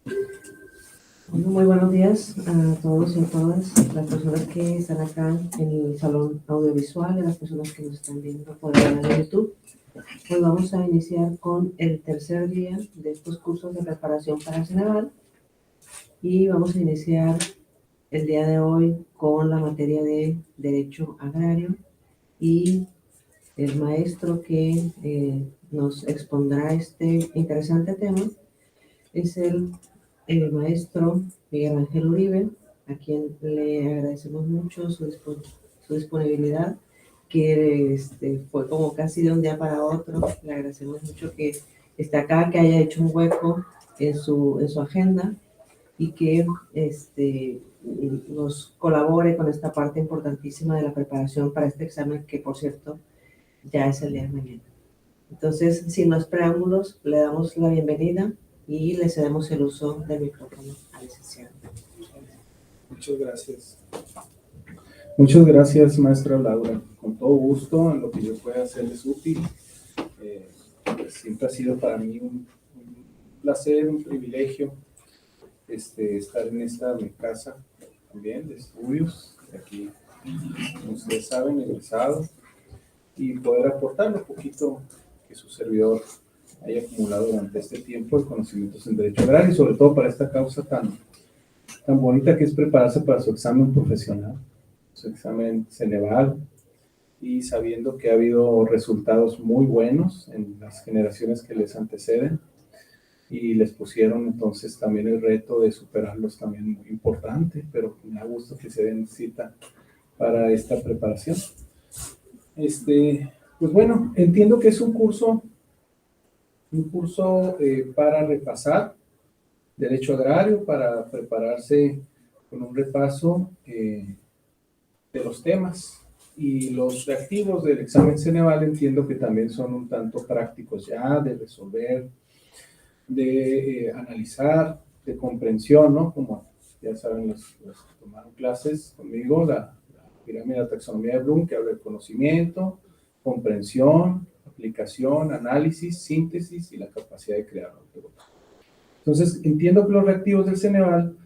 Bueno, muy buenos días a todos y a todas las personas que están acá en el salón audiovisual y las personas que nos están viendo por el canal de YouTube. Hoy vamos a iniciar con el tercer día de estos cursos de preparación para el Ceneval y vamos a iniciar el día de hoy con la materia de Derecho Agrario y el maestro que nos expondrá este interesante tema es el maestro Miguel Ángel Uribe, a quien le agradecemos mucho su disponibilidad, que fue como casi de un día para otro. Le agradecemos mucho que esté acá, que haya hecho un hueco en su agenda y que nos colabore con esta parte importantísima de la preparación para este examen, que por cierto ya es el día de mañana. Entonces, sin más preámbulos, le damos la bienvenida y le cedemos el uso del micrófono al licenciado. Muchas gracias. Muchas gracias, maestra Laura. Con todo gusto, en lo que yo pueda hacerles útil. Pues siempre ha sido para mí un placer, un privilegio estar en esta mi casa también de estudios, aquí, como ustedes saben, egresado, y poder aportar lo poquito que su servidor haya acumulado durante este tiempo de conocimientos en Derecho Agrario, y sobre todo para esta causa tan bonita que es prepararse para su examen profesional, su examen Ceneval, y sabiendo que ha habido resultados muy buenos en las generaciones que les anteceden y les pusieron entonces también el reto de superarlos, también muy importante, pero me da gusto que se den cita para esta preparación. Pues bueno, entiendo que es un curso para repasar Derecho Agrario, para prepararse con un repaso de los temas, y los reactivos del examen Ceneval entiendo que también son un tanto prácticos ya, de resolver, de analizar, de comprensión, ¿no? Como ya saben los que tomaron clases conmigo, la pirámide de la taxonomía de Bloom, que habla de conocimiento, comprensión, aplicación, análisis, síntesis y la capacidad de crear. Entonces, entiendo que los reactivos del Ceneval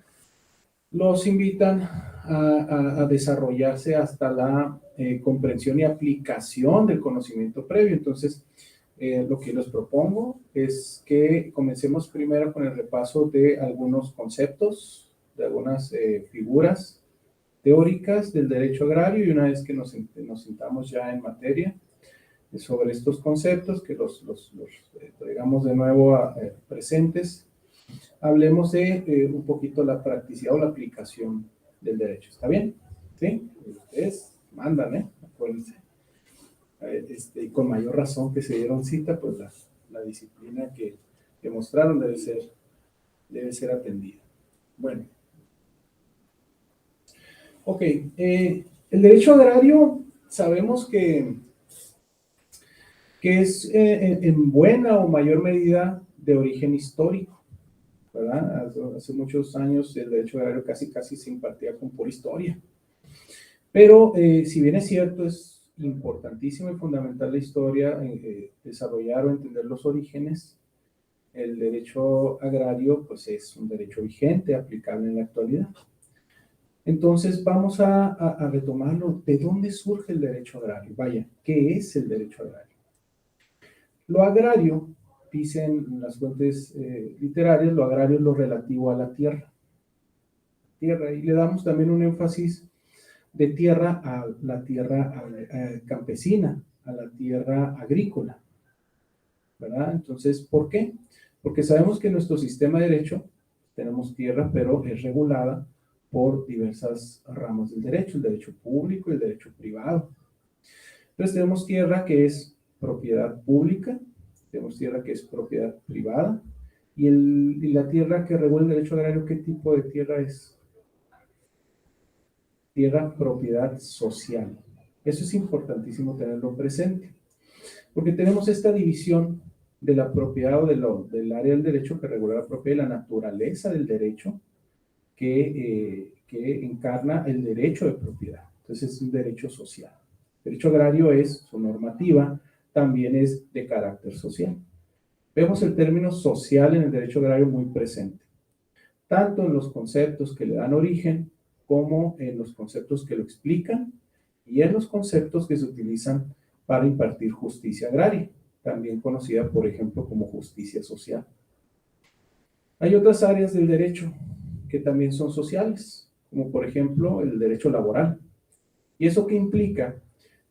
los invitan a desarrollarse hasta la comprensión y aplicación del conocimiento previo. Entonces, lo que les propongo es que comencemos primero con el repaso de algunos conceptos, de algunas figuras teóricas del derecho agrario, y una vez que nos sintamos ya en materia sobre estos conceptos, que los traigamos de nuevo presentes, hablemos de un poquito la practicidad o la aplicación del derecho. ¿Está bien? ¿Sí? Ustedes mandan, acuérdense. Y con mayor razón que se dieron cita, pues la disciplina que mostraron debe ser atendida. Bueno. Ok. El derecho agrario sabemos que es en buena o mayor medida de origen histórico, ¿verdad? Hace muchos años el derecho agrario casi se impartía con pura historia. Pero si bien es cierto, es importantísimo y fundamental la historia, desarrollar o entender los orígenes, el derecho agrario pues es un derecho vigente, aplicable en la actualidad. Entonces vamos a retomarlo. ¿De dónde surge el derecho agrario? Vaya, ¿qué es el derecho agrario? Lo agrario, dicen las fuentes literarias, lo agrario es lo relativo a la tierra. Y le damos también un énfasis de tierra a la tierra campesina, a la tierra agrícola, ¿verdad? Entonces, ¿por qué? Porque sabemos que en nuestro sistema de derecho tenemos tierra, pero es regulada por diversas ramas del derecho, el derecho público y el derecho privado. Entonces tenemos tierra que es propiedad pública, tenemos tierra que es propiedad privada, y la tierra que regula el derecho agrario, ¿qué tipo de tierra es? Tierra propiedad social. Eso es importantísimo tenerlo presente, porque tenemos esta división de la propiedad o del área del derecho que regula la propiedad y la naturaleza del derecho que encarna el derecho de propiedad. Entonces es un derecho social. El derecho agrario es, su normativa también es de carácter social. Vemos el término social en el derecho agrario muy presente. tanto en los conceptos que le dan origen, como en los conceptos que lo explican, y en los conceptos que se utilizan para impartir justicia agraria, también conocida, por ejemplo, como justicia social. Hay otras áreas del derecho que también son sociales, como por ejemplo el derecho laboral. ¿Y eso qué implica?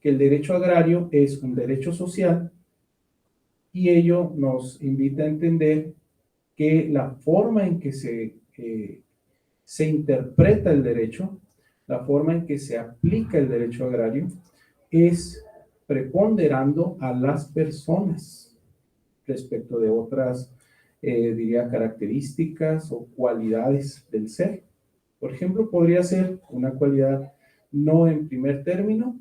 Que el derecho agrario es un derecho social y ello nos invita a entender que la forma en que se interpreta el derecho, la forma en que se aplica el derecho agrario, es preponderando a las personas respecto de otras, diría, características o cualidades del ser. Por ejemplo, podría ser una cualidad no en primer término,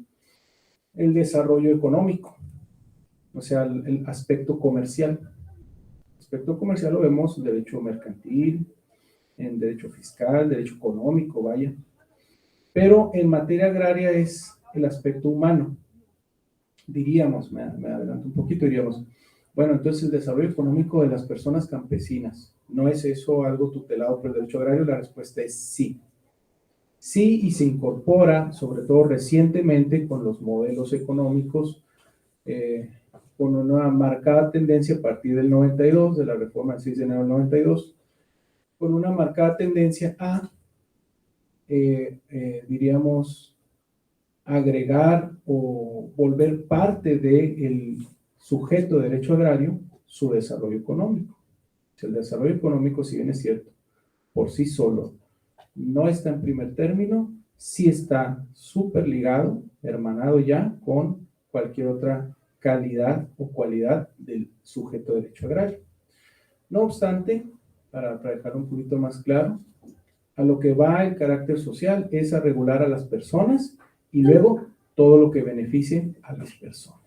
el desarrollo económico, o sea, el aspecto comercial. El aspecto comercial lo vemos en derecho mercantil, en derecho fiscal, derecho económico, vaya. Pero en materia agraria es el aspecto humano. Diríamos, me adelanto un poquito, diríamos, bueno, entonces el desarrollo económico de las personas campesinas, ¿no es eso algo tutelado por el derecho agrario? La respuesta es sí. Sí, y se incorpora, sobre todo recientemente, con los modelos económicos, con una marcada tendencia a partir del 92, de la reforma del 6 de enero del 92, con una marcada tendencia a, diríamos, agregar o volver parte del sujeto de derecho agrario su desarrollo económico. El desarrollo económico, si bien es cierto, por sí solo, no está en primer término, sí está súper ligado, hermanado ya con cualquier otra calidad o cualidad del sujeto de derecho agrario. No obstante, para dejar un poquito más claro, a lo que va el carácter social es a regular a las personas y luego todo lo que beneficie a las personas,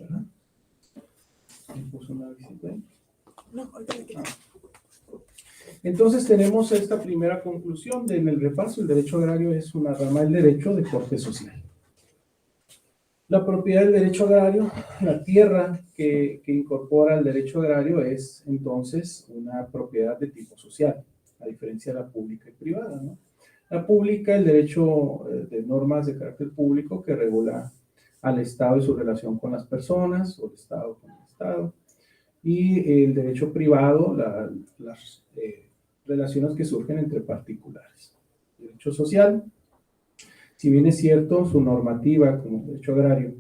¿verdad? ¿Me puso una visita ahí? No, ahorita le quito. Entonces tenemos esta primera conclusión en el repaso: el derecho agrario es una rama del derecho de corte social. La propiedad del derecho agrario, la tierra que incorpora el derecho agrario, es entonces una propiedad de tipo social, a diferencia de la pública y privada, ¿no? La pública, el derecho de normas de carácter público que regula al Estado y su relación con las personas, o el Estado con el Estado, y el derecho privado, las relaciones que surgen entre particulares. El derecho social, si bien es cierto, su normativa como derecho agrario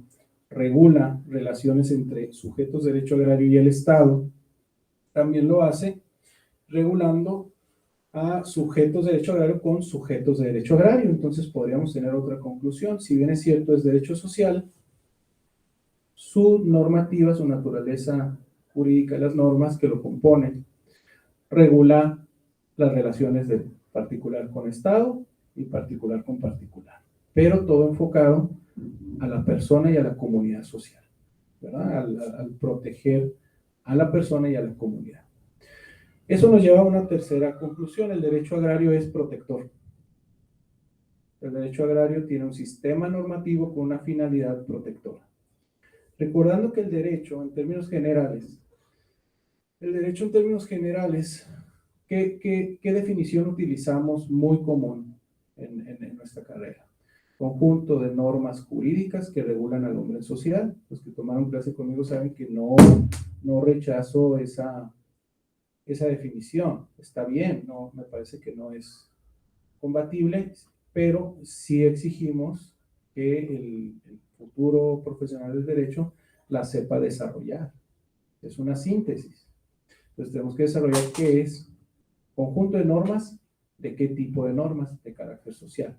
regula relaciones entre sujetos de derecho agrario y el Estado, también lo hace regulando a sujetos de derecho agrario con sujetos de derecho agrario. Entonces podríamos tener otra conclusión: si bien es cierto, es derecho social, su normativa, su naturaleza jurídica, las normas que lo componen, regula las relaciones de particular con Estado y particular con particular, pero todo enfocado a la persona y a la comunidad social, ¿verdad? Al proteger a la persona y a la comunidad. Eso nos lleva a una tercera conclusión: el derecho agrario es protector. El derecho agrario tiene un sistema normativo con una finalidad protectora. Recordando que el derecho, en términos generales, ¿qué definición utilizamos muy común en nuestra carrera? Conjunto de normas jurídicas que regulan al hombre en sociedad. Los que tomaron clase conmigo saben que no rechazo esa definición. Está bien, no, me parece que no es combatible, pero sí exigimos que el futuro profesional del derecho la sepa desarrollar. Es una síntesis. Entonces tenemos que desarrollar qué es conjunto de normas, de qué tipo de normas, de carácter social,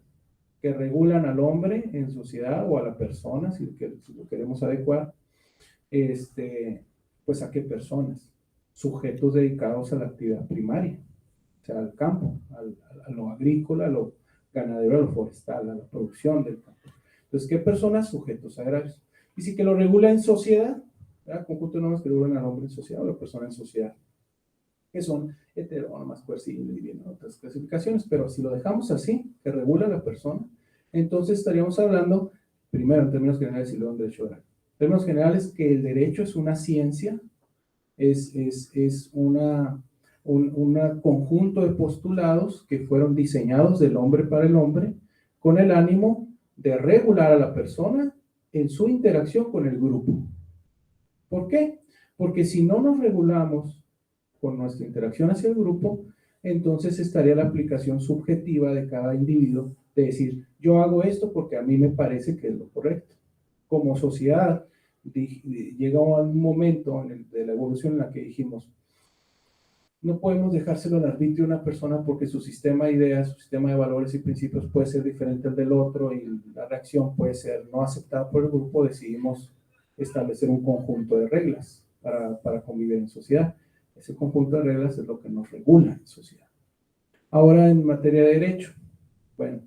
que regulan al hombre en sociedad o a la persona, si lo queremos adecuar, pues a qué personas, sujetos dedicados a la actividad primaria, o sea, al campo, a lo agrícola, a lo ganadero, a lo forestal, a la producción del campo. Entonces, ¿qué personas? Sujetos agrarios. Y si que lo regula en sociedad, ¿verdad? Conjunto de normas que regulan al hombre en sociedad o a la persona en sociedad, que son heterónomas, coercibles y bien otras clasificaciones, pero si lo dejamos así, que regula a la persona, entonces estaríamos hablando, primero en términos generales y luego en derecho agrario. En términos generales, que el derecho es una ciencia, es una un conjunto de postulados que fueron diseñados del hombre para el hombre con el ánimo de regular a la persona en su interacción con el grupo. ¿Por qué? Porque si no nos regulamos con nuestra interacción hacia el grupo, entonces estaría la aplicación subjetiva de cada individuo de decir, yo hago esto porque a mí me parece que es lo correcto. Como sociedad, llega un momento de la evolución en la que dijimos, no podemos dejárselo al arbitrio de una persona porque su sistema de ideas, su sistema de valores y principios puede ser diferente al del otro y la reacción puede ser no aceptada por el grupo. Decidimos establecer un conjunto de reglas para convivir en sociedad. Ese conjunto de reglas es lo que nos regula en sociedad. Ahora, en materia de derecho, bueno,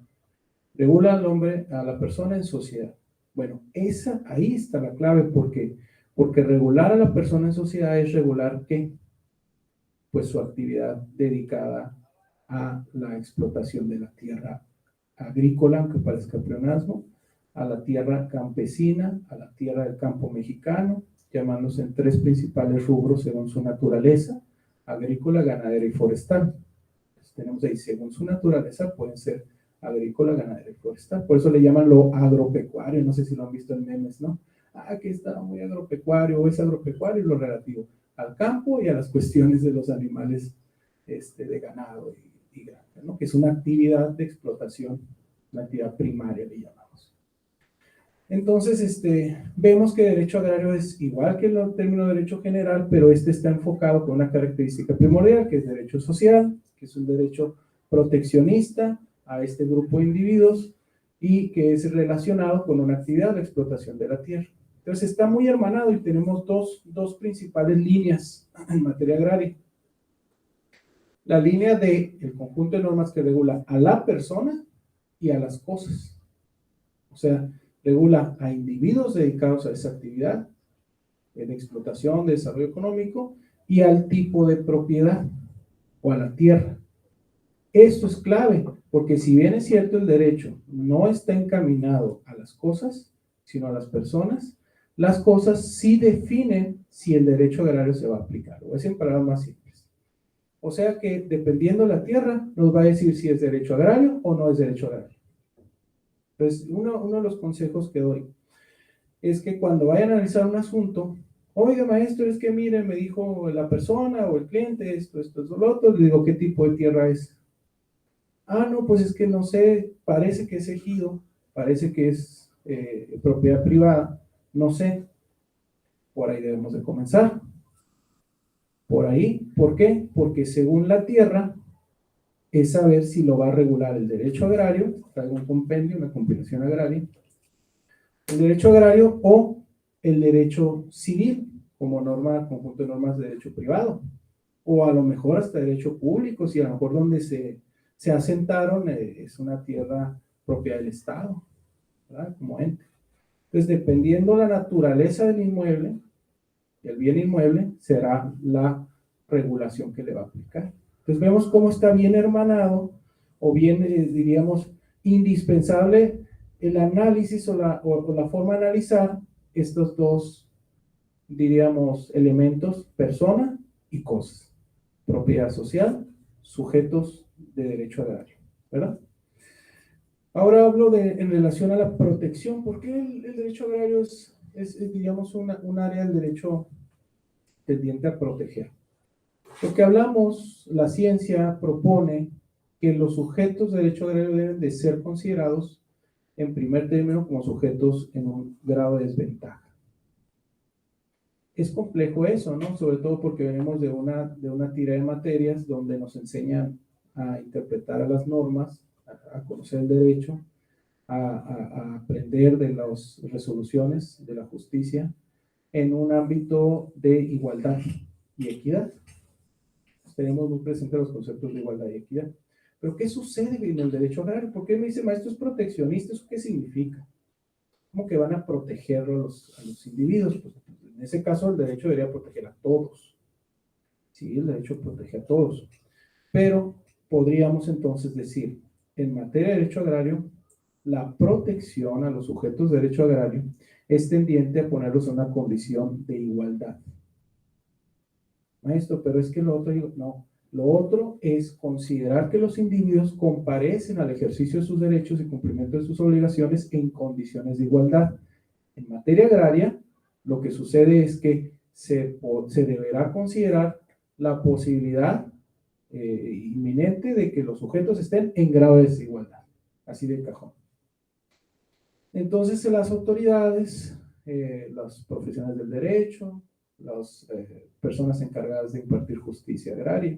regula al hombre, a la persona en sociedad. Bueno, ahí está la clave, porque regular a la persona en sociedad es regular ¿qué? Pues su actividad dedicada a la explotación de la tierra agrícola, aunque parezca pleonasmo, a la tierra campesina, a la tierra del campo mexicano, llamándose en 3 principales rubros según su naturaleza: agrícola, ganadera y forestal. Entonces, tenemos ahí, según su naturaleza, pueden ser agrícola, ganadera y forestal. Por eso le llaman lo agropecuario, no sé si lo han visto en memes, ¿no? Que está muy agropecuario, o es agropecuario, y lo relativo al campo y a las cuestiones de los animales de ganado y granja, ¿no? Que es una actividad de explotación, una actividad primaria, le llamamos. Entonces, vemos que derecho agrario es igual que el término derecho general, pero está enfocado con una característica primordial, que es derecho social, que es un derecho proteccionista a este grupo de individuos y que es relacionado con una actividad de explotación de la tierra. Entonces está muy hermanado y tenemos dos principales líneas en materia agraria. La línea del conjunto de normas que regula a la persona y a las cosas. O sea, regula a individuos dedicados a esa actividad de explotación, de desarrollo económico, y al tipo de propiedad o a la tierra. Esto es clave, porque si bien es cierto el derecho no está encaminado a las cosas, sino a las personas, las cosas sí definen si el derecho agrario se va a aplicar. Lo voy a decir en palabras más simples. O sea que dependiendo de la tierra, nos va a decir si es derecho agrario o no es derecho agrario. Entonces, uno de los consejos que doy es que cuando vayan a analizar un asunto, oiga maestro, es que mire, me dijo la persona o el cliente esto, lo otro, le digo, ¿qué tipo de tierra es? No, pues es que no sé, parece que es ejido, parece que es propiedad privada, no sé. Por ahí debemos de comenzar. Por ahí, ¿por qué? Porque según la tierra, es saber si lo va a regular el derecho agrario, traigo un compendio, una compilación agraria, el derecho agrario o el derecho civil, como norma, conjunto de normas de derecho privado, o a lo mejor hasta derecho público, si a lo mejor donde se asentaron es una tierra propia del Estado, ¿verdad? Como ente. Entonces, dependiendo la naturaleza del inmueble, el bien inmueble, será la regulación que le va a aplicar. Entonces, vemos cómo está bien hermanado, o bien, diríamos, indispensable el análisis o la forma de analizar estos dos, diríamos, elementos: persona y cosas. Propiedad social, sujetos de derecho agrario, ¿verdad? Ahora hablo en relación a la protección. ¿Por qué el derecho agrario es digamos, un área del derecho tendiente a proteger? Lo que hablamos, la ciencia propone que los sujetos de derecho agrario deben de ser considerados, en primer término, como sujetos en un grado de desventaja. Es complejo eso, ¿no? Sobre todo porque venimos de una tira de materias donde nos enseñan a interpretar a las normas, a conocer el derecho, a aprender de las resoluciones de la justicia en un ámbito de igualdad y equidad. Tenemos muy presentes los conceptos de igualdad y equidad. Pero ¿qué sucede en el derecho agrario? ¿Por qué me dice, maestro, es proteccionista? ¿Eso qué significa? ¿Cómo que van a proteger a los individuos? Pues, en ese caso, el derecho debería proteger a todos. Sí, el derecho protege a todos. Pero podríamos entonces decir, en materia de derecho agrario, la protección a los sujetos de derecho agrario es tendiente a ponerlos en una condición de igualdad. Maestro, pero es que lo otro, no, Lo otro es considerar que los individuos comparecen al ejercicio de sus derechos y cumplimiento de sus obligaciones en condiciones de igualdad. En materia agraria, lo que sucede es que se deberá considerar la posibilidad inminente de que los sujetos estén en grado de desigualdad, así de cajón. Entonces, las autoridades, los profesionales del derecho, las personas encargadas de impartir justicia agraria,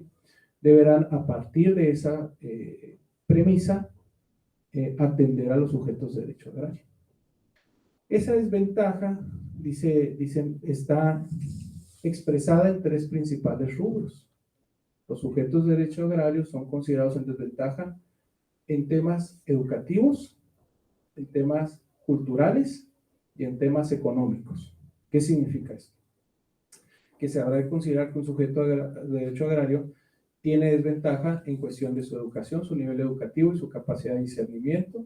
deberán, a partir de esa premisa, atender a los sujetos de derecho agrario. Esa desventaja, dicen, está expresada en tres principales rubros. Los sujetos de derecho agrario son considerados en desventaja en temas educativos, en temas culturales y en temas económicos. ¿Qué significa esto? Que se habrá de considerar que un sujeto de derecho agrario tiene desventaja en cuestión de su educación, su nivel educativo y su capacidad de discernimiento,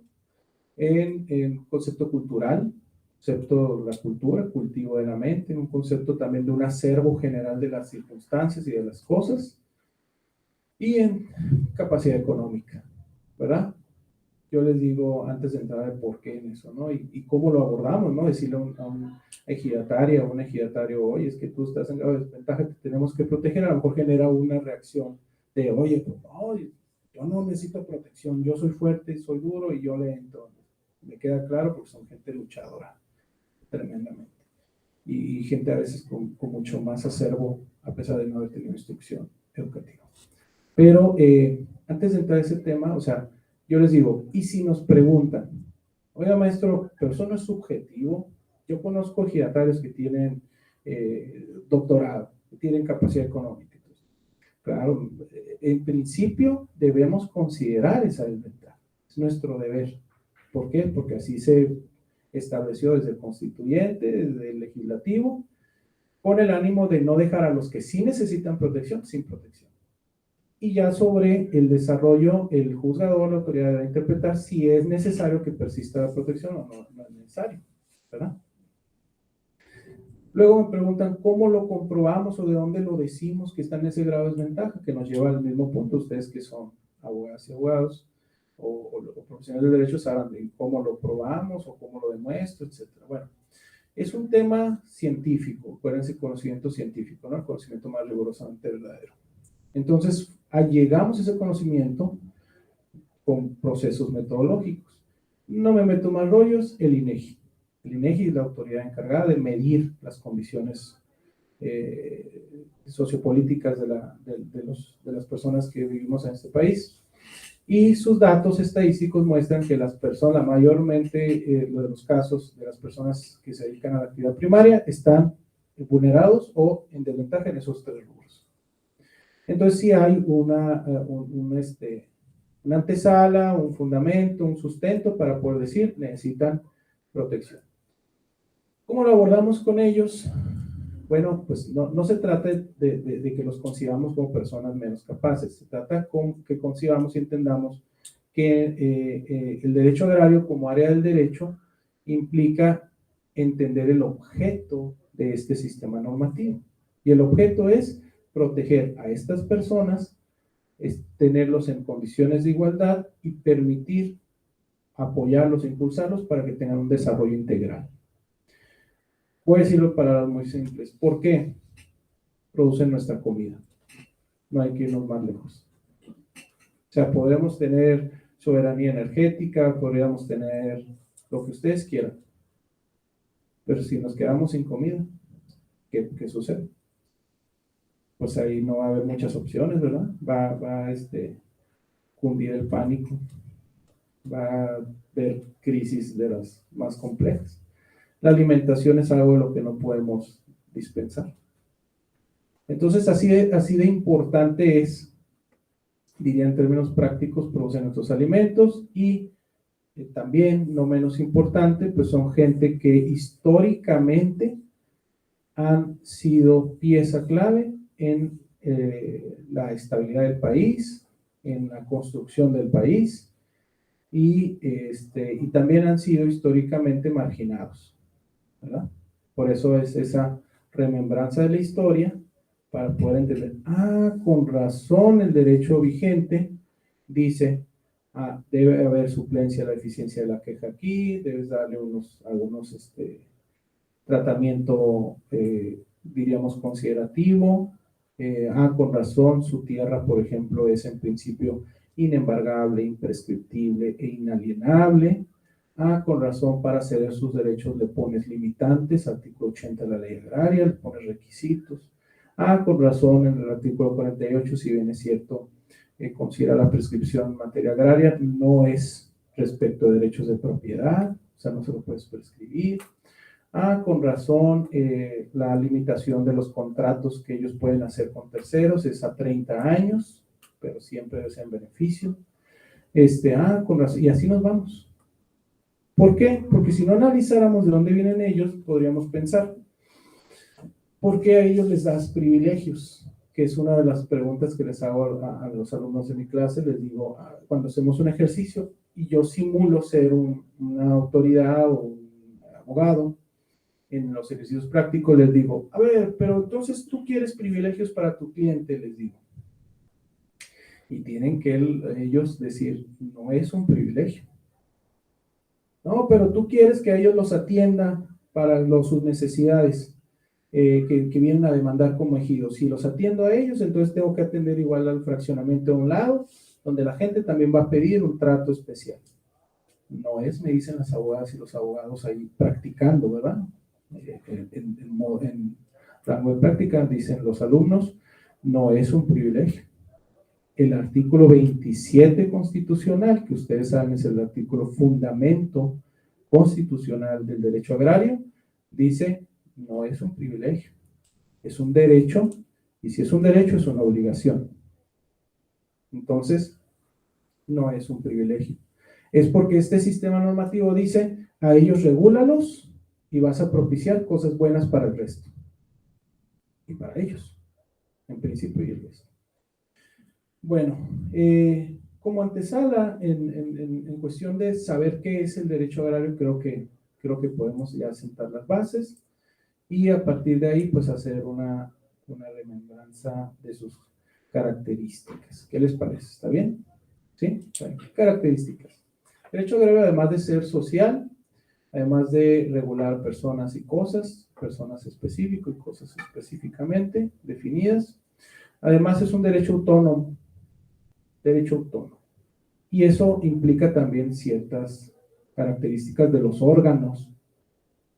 en concepto cultural, concepto de la cultura, cultivo de la mente, en un concepto también de un acervo general de las circunstancias y de las cosas, y en capacidad económica, ¿verdad? Yo les digo, antes de entrar al por qué en eso, ¿no? Y cómo lo abordamos, ¿no? Decirle a un ejidatario, a un ejidatario, oye, es que tú estás en grado de desventaja, te tenemos que proteger, a lo mejor genera una reacción de, oye, pues no, yo no necesito protección, yo soy fuerte, soy duro y yo le entro. Me queda claro porque son gente luchadora, tremendamente. Y gente a veces con mucho más acervo, a pesar de no haber tenido instrucción educativa. Pero antes de entrar a ese tema, o sea, yo les digo, ¿y si nos preguntan? Oiga, maestro, pero eso no es subjetivo. Yo conozco ejidatarios que tienen doctorado, que tienen capacidad económica. Claro, en principio debemos considerar esa desventaja. Es nuestro deber. ¿Por qué? Porque así se estableció desde el constituyente, desde el legislativo, con el ánimo de no dejar a los que sí necesitan protección sin protección. Y ya sobre el desarrollo, el juzgador, la autoridad debe interpretar si es necesario que persista la protección o no es necesario, ¿verdad? Luego me preguntan cómo lo comprobamos o de dónde lo decimos que está en ese grado de desventaja, que nos lleva al mismo punto. Ustedes que son abogadas y abogados o profesionales de derecho sabrán de cómo lo probamos o cómo lo demuestro, etc. Bueno, es un tema científico, acuérdense, conocimiento científico, ¿no? El conocimiento más rigurosamente verdadero. Entonces, llegamos a ese conocimiento con procesos metodológicos. No me meto más rollos, el INEGI. El INEGI es la autoridad encargada de medir las condiciones sociopolíticas de las personas que vivimos en este país. Y sus datos estadísticos muestran que las personas, mayormente de los casos de las personas que se dedican a la actividad primaria, están vulnerados o en desventaja en esos tres rubros. Entonces, sí hay una antesala, un fundamento, un sustento para poder decir necesitan protección. ¿Cómo lo abordamos con ellos? Bueno, pues no se trata de que los concibamos como personas menos capaces, se trata con que concibamos y entendamos que el derecho agrario como área del derecho implica entender el objeto de este sistema normativo. Y el objeto es proteger a estas personas, es tenerlos en condiciones de igualdad y permitir apoyarlos e impulsarlos para que tengan un desarrollo integral. Voy a decirlo en palabras muy simples. ¿Por qué? Producen nuestra comida. No hay que irnos más lejos. O sea, podemos tener soberanía energética, podríamos tener lo que ustedes quieran. Pero si nos quedamos sin comida, ¿qué sucede? Pues ahí no va a haber muchas opciones, ¿verdad? Va a cundir el pánico. Va a haber crisis de las más complejas. La alimentación es algo de lo que no podemos dispensar. Entonces, así de importante es, diría en términos prácticos, producen nuestros alimentos y también, no menos importante, pues son gente que históricamente han sido pieza clave en la estabilidad del país, en la construcción del país y también han sido históricamente marginados, ¿verdad? Por eso es esa remembranza de la historia para poder entender. Con razón el derecho vigente dice, debe haber suplencia de la eficiencia de la queja aquí, debes darle algunos tratamiento, diríamos, considerativo. Con razón, su tierra, por ejemplo, es en principio inembargable, imprescriptible e inalienable. Con razón, para ceder sus derechos le pones limitantes, artículo 80 de la ley agraria, le pones requisitos. Con razón, en el artículo 48, si bien es cierto, considera la prescripción en materia agraria, no es respecto de derechos de propiedad, o sea, no se lo puedes prescribir. Con razón, la limitación de los contratos que ellos pueden hacer con terceros es a 30 años, pero siempre debe ser en beneficio. Con razón, y así nos vamos. ¿Por qué? Porque si no analizáramos de dónde vienen ellos, podríamos pensar, ¿por qué a ellos les das privilegios? Que es una de las preguntas que les hago a los alumnos de mi clase. Les digo, cuando hacemos un ejercicio y yo simulo ser una autoridad o un abogado, en los ejercicios prácticos les digo, a ver, pero entonces tú quieres privilegios para tu cliente, les digo. Y tienen que ellos decir, no es un privilegio. No, pero tú quieres que a ellos los atienda para sus necesidades que vienen a demandar como ejidos. Si los atiendo a ellos, entonces tengo que atender igual al fraccionamiento de un lado, donde la gente también va a pedir un trato especial. No es, me dicen las abogadas y los abogados ahí practicando, ¿verdad? En rango de práctica, dicen los alumnos, no es un privilegio. El artículo 27 constitucional, que ustedes saben es el artículo fundamento constitucional del derecho agrario, dice, no es un privilegio, es un derecho, y si es un derecho es una obligación. Entonces, no es un privilegio. Es porque este sistema normativo dice, a ellos regúlalos y vas a propiciar cosas buenas para el resto. Y para ellos, en principio y el resto. Bueno, como antesala, en cuestión de saber qué es el derecho agrario, creo que podemos ya sentar las bases y a partir de ahí, pues hacer una remembranza de sus características. ¿Qué les parece? ¿Está bien? ¿Sí? Bueno, características. El derecho agrario, además de ser social, además de regular personas y cosas, personas específicas y cosas específicamente definidas, además es un derecho autónomo. Derecho autónomo. Y eso implica también ciertas características de los órganos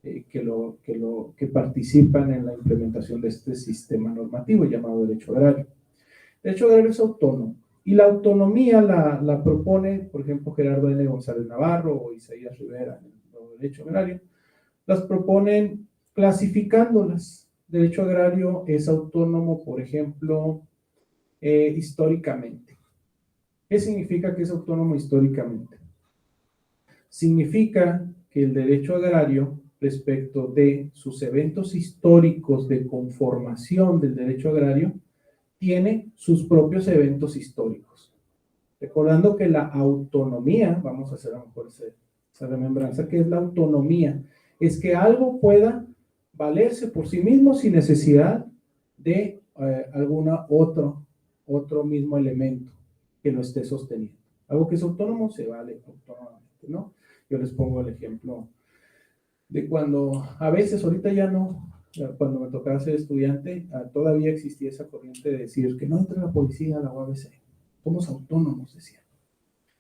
que participan en la implementación de este sistema normativo llamado derecho agrario. El derecho agrario es autónomo. Y la autonomía la propone, por ejemplo, Gerardo N. González Navarro o Isaías Rivera en el derecho agrario. Las proponen clasificándolas. Derecho agrario es autónomo, por ejemplo, históricamente. ¿Qué significa que es autónomo históricamente? Significa que el derecho agrario, respecto de sus eventos históricos de conformación del derecho agrario, tiene sus propios eventos históricos. Recordando que la autonomía, vamos a hacer a lo mejor esa remembranza, que es la autonomía, es que algo pueda valerse por sí mismo sin necesidad de alguna otro mismo elemento que lo esté sosteniendo. Algo que es autónomo se vale autónomamente, ¿no? Yo les pongo el ejemplo de cuando, a veces, ahorita ya no, cuando me tocaba ser estudiante, todavía existía esa corriente de decir que no entre la policía a la UABC, somos autónomos, decían.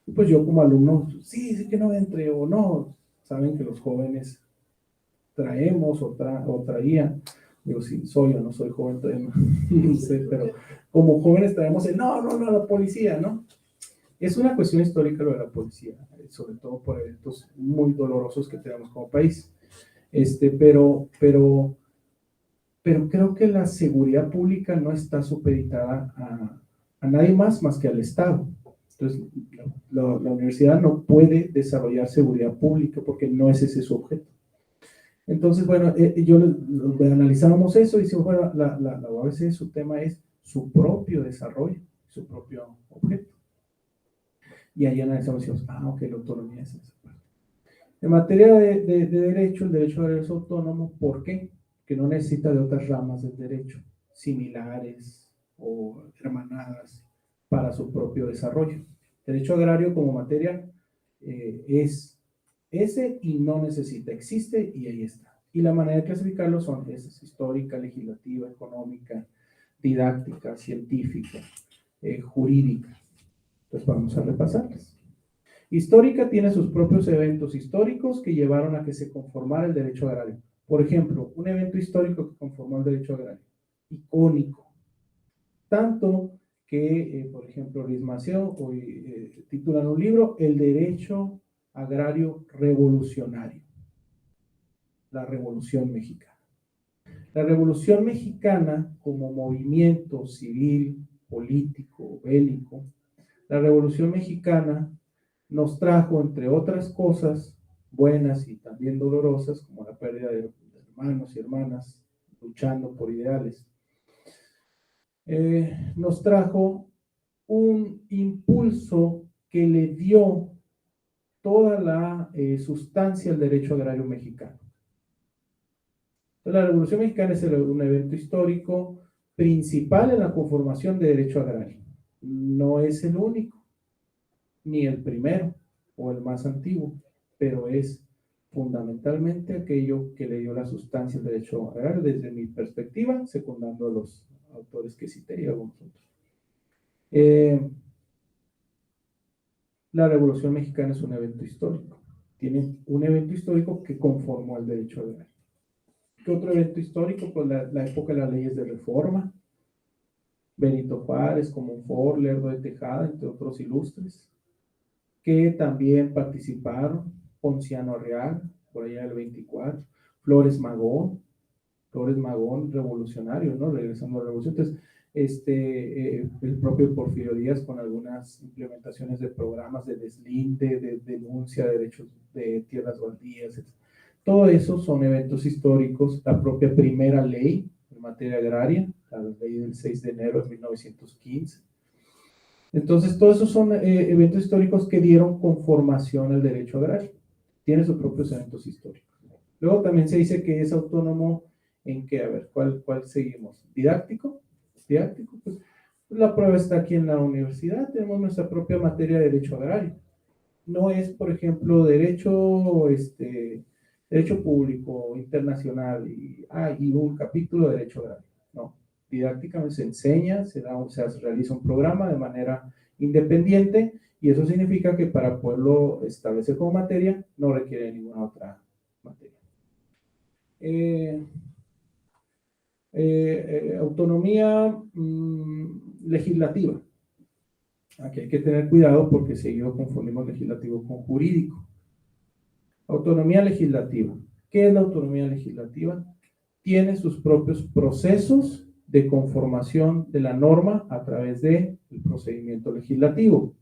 Y pues yo como alumno, sí que no entre o no, saben que los jóvenes traemos o traían, digo, si soy o no soy joven, todavía no sé, pero como jóvenes traemos el no, la policía, ¿no? Es una cuestión histórica lo de la policía, sobre todo por eventos muy dolorosos que tenemos como país. Pero creo que la seguridad pública no está supeditada a nadie más que al Estado. Entonces, la universidad no puede desarrollar seguridad pública porque no es ese su objeto. Entonces, bueno, analizábamos eso y decimos, bueno, la UABC, su tema es su propio desarrollo, su propio objeto. Y ahí analizamos y decimos, ok, la autonomía es esa parte. En materia de derecho, el derecho agrario es autónomo. ¿Por qué? Que no necesita de otras ramas del derecho. similares o hermanadas para su propio desarrollo. Derecho agrario como materia es ese y no necesita, existe y ahí está. Y la manera de clasificarlo son esas: histórica, legislativa, económica, didáctica, científica, jurídica. Entonces vamos a repasarlas. Histórica tiene sus propios eventos históricos que llevaron a que se conformara el derecho agrario. Por ejemplo, un evento histórico que conformó el derecho agrario, icónico, tanto que, por ejemplo, Luis Maceo hoy titulan un libro, El derecho agrario revolucionario, la Revolución Mexicana. La Revolución Mexicana, como movimiento civil, político, bélico, la Revolución Mexicana nos trajo, entre otras cosas buenas y también dolorosas, como la pérdida de hermanos y hermanas luchando por ideales, nos trajo un impulso que le dio toda la sustancia al derecho agrario mexicano. Entonces, la Revolución Mexicana es un evento histórico principal en la conformación de derecho agrario. No es el único, ni el primero o el más antiguo, pero es fundamentalmente aquello que le dio la sustancia al derecho agrario desde mi perspectiva, secundando a los autores que cité y algunos otros. La Revolución Mexicana es un evento histórico. Tiene un evento histórico que conformó el derecho agrario. ¿Qué otro evento histórico? Pues la época de las leyes de reforma. Benito Juárez, Comonfort, Lerdo de Tejada, entre otros ilustres, que también participaron. Ponciano Real, por allá del 24. Flores Magón, revolucionario, ¿no? Regresando a la revolución. Entonces, el propio Porfirio Díaz con algunas implementaciones de programas de deslinde, de denuncia de derechos de tierras baldías, etc. Todo eso son eventos históricos. La propia primera ley en materia agraria, la ley del 6 de enero de 1915. Entonces, todos esos son eventos históricos que dieron conformación al derecho agrario. Tiene sus propios eventos históricos. Luego también se dice que es autónomo en que, a ver, ¿cuál seguimos? ¿Didáctico? Didáctico, pues la prueba está aquí en la universidad, tenemos nuestra propia materia de derecho agrario. No es, por ejemplo, derecho público, internacional, y un capítulo de derecho agrario. No, didácticamente se enseña, se realiza un programa de manera independiente, y eso significa que para poderlo establecer como materia, no requiere ninguna otra materia. Autonomía legislativa. Aquí hay que tener cuidado porque seguido confundimos legislativo con jurídico. Autonomía legislativa. ¿Qué es la autonomía legislativa? Tiene sus propios procesos de conformación de la norma a través del procedimiento legislativo.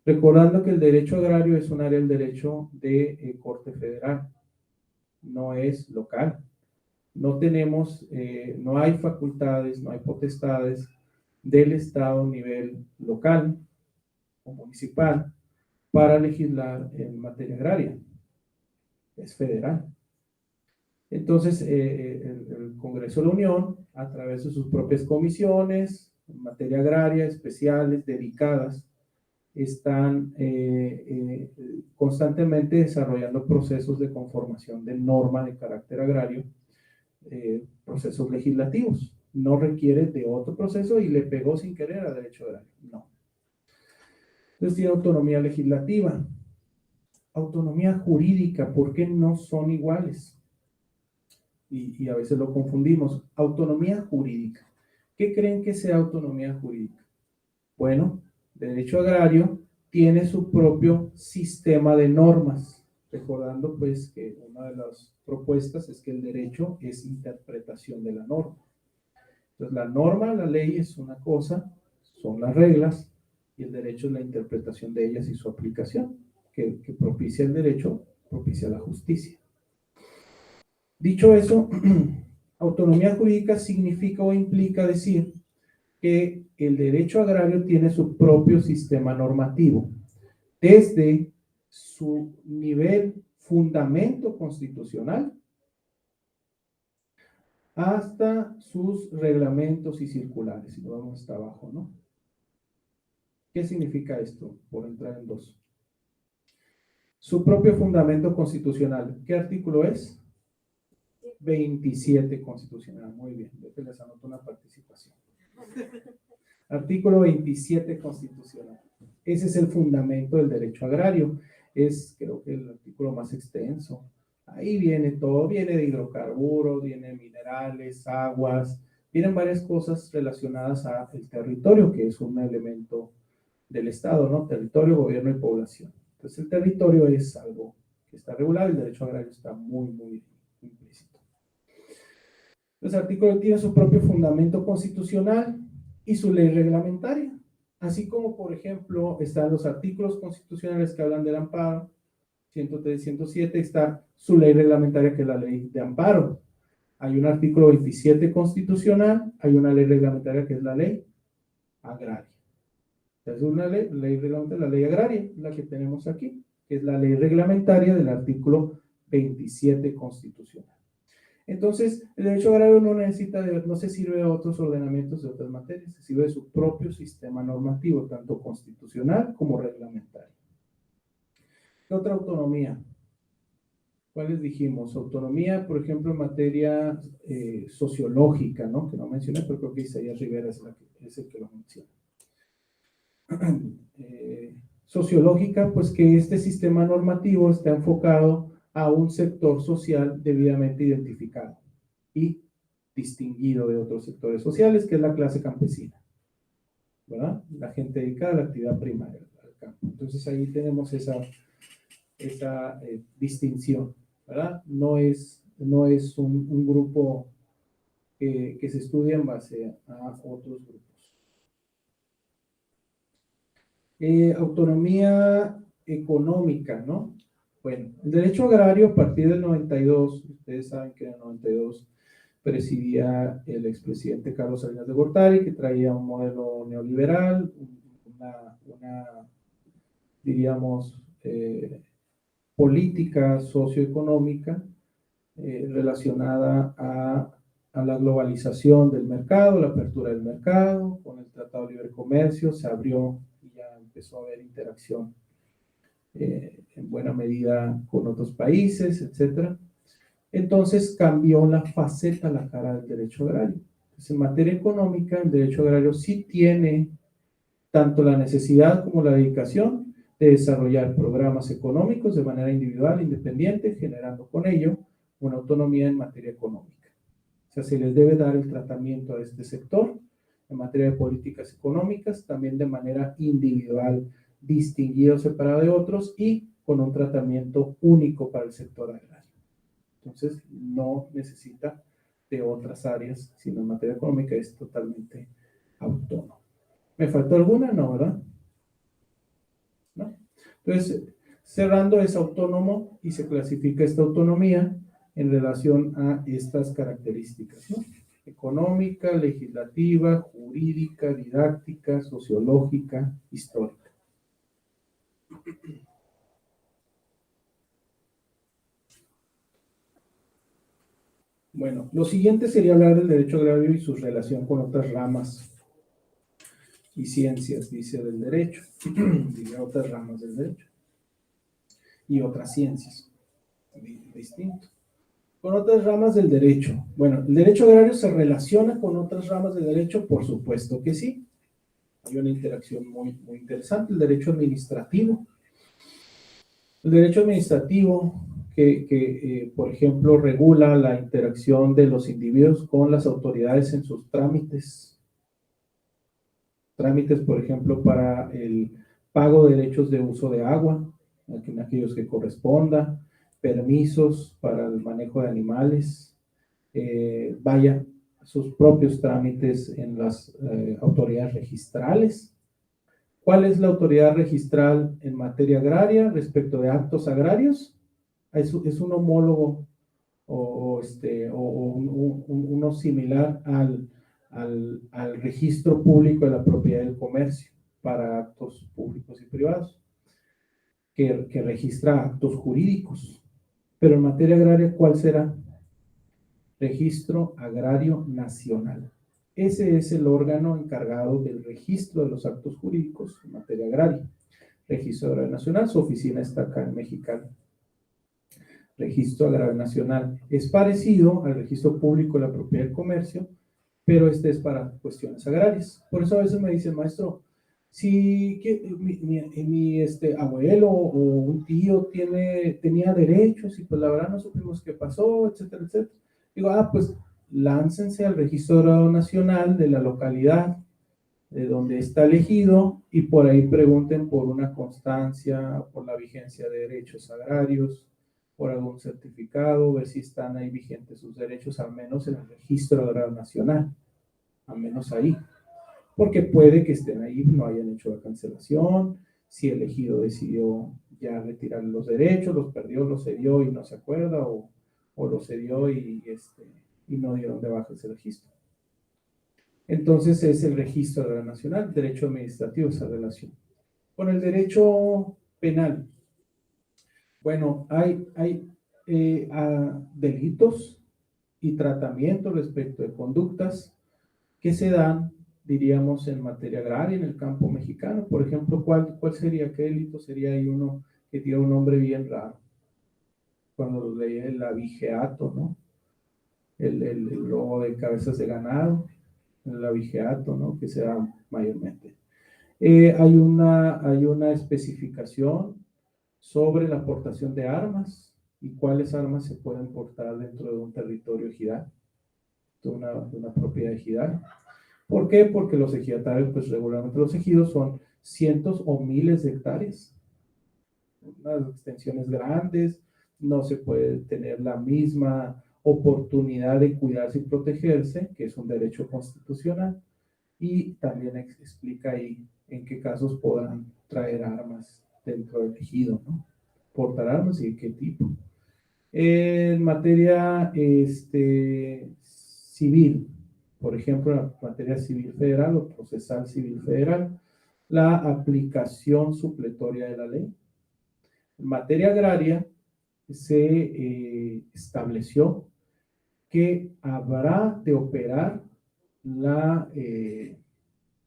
Recordando que el derecho agrario es un área del derecho de corte federal, no es local. No tenemos, no hay facultades, no hay potestades del Estado a nivel local o municipal para legislar en materia agraria. Es federal. Entonces, el Congreso de la Unión, a través de sus propias comisiones en materia agraria especiales, dedicadas, están constantemente desarrollando procesos de conformación de norma de carácter agrario, procesos legislativos. No requiere de otro proceso y le pegó sin querer a derecho agrario. No. Entonces tiene autonomía legislativa. Autonomía jurídica, ¿por qué no son iguales? Y a veces lo confundimos. Autonomía jurídica. ¿Qué creen que sea autonomía jurídica? Bueno, derecho agrario tiene su propio sistema de normas. Recordando pues que una de las propuestas es que el derecho es interpretación de la norma. Entonces la norma, la ley es una cosa, son las reglas, y el derecho es la interpretación de ellas y su aplicación, que propicia el derecho, propicia la justicia. Dicho eso, autonomía jurídica significa o implica decir que el derecho agrario tiene su propio sistema normativo, desde su nivel fundamento constitucional hasta sus reglamentos y circulares. Y lo vamos hasta abajo, ¿no? ¿Qué significa esto? Por entrar en dos. Su propio fundamento constitucional. ¿Qué artículo es? 27 constitucional. Muy bien, yo les anoto una participación. Artículo 27 constitucional. Ese es el fundamento del derecho agrario. Es, creo que, el artículo más extenso. Ahí viene todo, viene de hidrocarburos, viene de minerales, aguas, vienen varias cosas relacionadas al territorio, que es un elemento del Estado, ¿no? Territorio, gobierno y población. Entonces, el territorio es algo que está regulado y el derecho agrario está muy, muy implícito. Los artículos tienen su propio fundamento constitucional y su ley reglamentaria. Así como, por ejemplo, están los artículos constitucionales que hablan del amparo, 103 y 107, está su ley reglamentaria, que es la ley de amparo. Hay un artículo 27 constitucional, hay una ley reglamentaria que es la ley agraria. Es una ley reglamentaria, la ley agraria, la que tenemos aquí, que es la ley reglamentaria del artículo 27 constitucional. Entonces, el derecho agrario no se sirve de otros ordenamientos de otras materias, se sirve de su propio sistema normativo, tanto constitucional como reglamentario. ¿Qué otra autonomía? ¿Cuáles dijimos? Autonomía, por ejemplo, en materia sociológica, ¿no? Que no mencioné, pero creo que Isaías Rivera es el que lo menciona. Sociológica, pues que este sistema normativo está enfocado a un sector social debidamente identificado y distinguido de otros sectores sociales, que es la clase campesina, ¿verdad? La gente dedicada a la actividad primaria al campo. Entonces ahí tenemos esa distinción, ¿verdad? No es un grupo que se estudia en base a otros grupos. Autonomía económica, ¿no? Bueno, el derecho agrario a partir del 92, ustedes saben que en el 92 presidía el expresidente Carlos Salinas de Gortari, que traía un modelo neoliberal, diríamos, política socioeconómica relacionada a la globalización del mercado, la apertura del mercado. Con el Tratado de Libre Comercio se abrió y ya empezó a haber interacción en buena medida con otros países, etc. Entonces cambió la faceta, la cara del derecho agrario. Entonces, en materia económica, el derecho agrario sí tiene tanto la necesidad como la dedicación de desarrollar programas económicos de manera individual, independiente, generando con ello una autonomía en materia económica. O sea, se les debe dar el tratamiento a este sector en materia de políticas económicas, también de manera individual, distinguido, separado de otros y con un tratamiento único para el sector agrario. Entonces, no necesita de otras áreas, sino en materia económica es totalmente autónomo. ¿Me faltó alguna? No, ¿verdad? ¿No? Entonces, cerrando, es autónomo y se clasifica esta autonomía en relación a estas características, ¿no? Económica, legislativa, jurídica, didáctica, sociológica, histórica. Bueno, lo siguiente sería hablar del derecho agrario y su relación con otras ramas y ciencias, dice, del derecho, diría otras ramas del derecho y otras ciencias, distinto. Con otras ramas del derecho. Bueno, ¿el derecho agrario se relaciona con otras ramas del derecho? Por supuesto que sí. Hay una interacción muy, muy interesante. El derecho administrativo. El derecho administrativo por ejemplo, regula la interacción de los individuos con las autoridades en sus trámites. Trámites, por ejemplo, para el pago de derechos de uso de agua, en aquellos que corresponda, permisos para el manejo de animales, sus propios trámites en las autoridades registrales. ¿Cuál es la autoridad registral en materia agraria respecto de actos agrarios? Es un homólogo uno similar al registro público de la propiedad del comercio para actos públicos y privados, que registra actos jurídicos. Pero en materia agraria, ¿cuál será? Registro Agrario Nacional. Ese es el órgano encargado del registro de los actos jurídicos en materia agraria. Registro Agrario Nacional, su oficina está acá en Mexicali. Registro Agrario Nacional es parecido al registro público de la propiedad del comercio, pero este es para cuestiones agrarias. Por eso a veces me dicen, maestro, si mi abuelo o un tío tenía derechos y pues la verdad no supimos qué pasó, etcétera, etcétera. Digo, pues láncense al registro agrario nacional de la localidad de donde está elegido y por ahí pregunten por una constancia, por la vigencia de derechos agrarios, por algún certificado, ver si están ahí vigentes sus derechos, al menos en el registro agrario nacional, al menos ahí. Porque puede que estén ahí, no hayan hecho la cancelación, si el ejido decidió ya retirar los derechos, los perdió, los cedió y no se acuerda, o los cedió y no dieron de baja ese registro. Entonces es el registro agrario nacional, derecho administrativo, esa relación. Con el derecho penal, bueno, hay delitos y tratamientos respecto de conductas que se dan, diríamos, en materia agraria en el campo mexicano. Por ejemplo, ¿cuál sería? ¿Qué delito sería? Hay uno que tiene un nombre bien raro. Cuando lo leí, el abigeato, ¿no? El robo de cabezas de ganado, el abigeato, ¿no? Que se da mayormente. Hay una especificación sobre la portación de armas y cuáles armas se pueden portar dentro de un territorio ejidal, de una propiedad ejidal. ¿Por qué? Porque los ejidatarios, pues regularmente los ejidos son cientos o miles de hectáreas, unas extensiones grandes, no se puede tener la misma oportunidad de cuidarse y protegerse, que es un derecho constitucional, y también explica ahí en qué casos podrán traer armas dentro del ejido, ¿no? Portar armas y qué tipo. En materia civil, por ejemplo, en la materia civil federal o procesal civil federal, la aplicación supletoria de la ley. En materia agraria, se estableció que habrá de operar la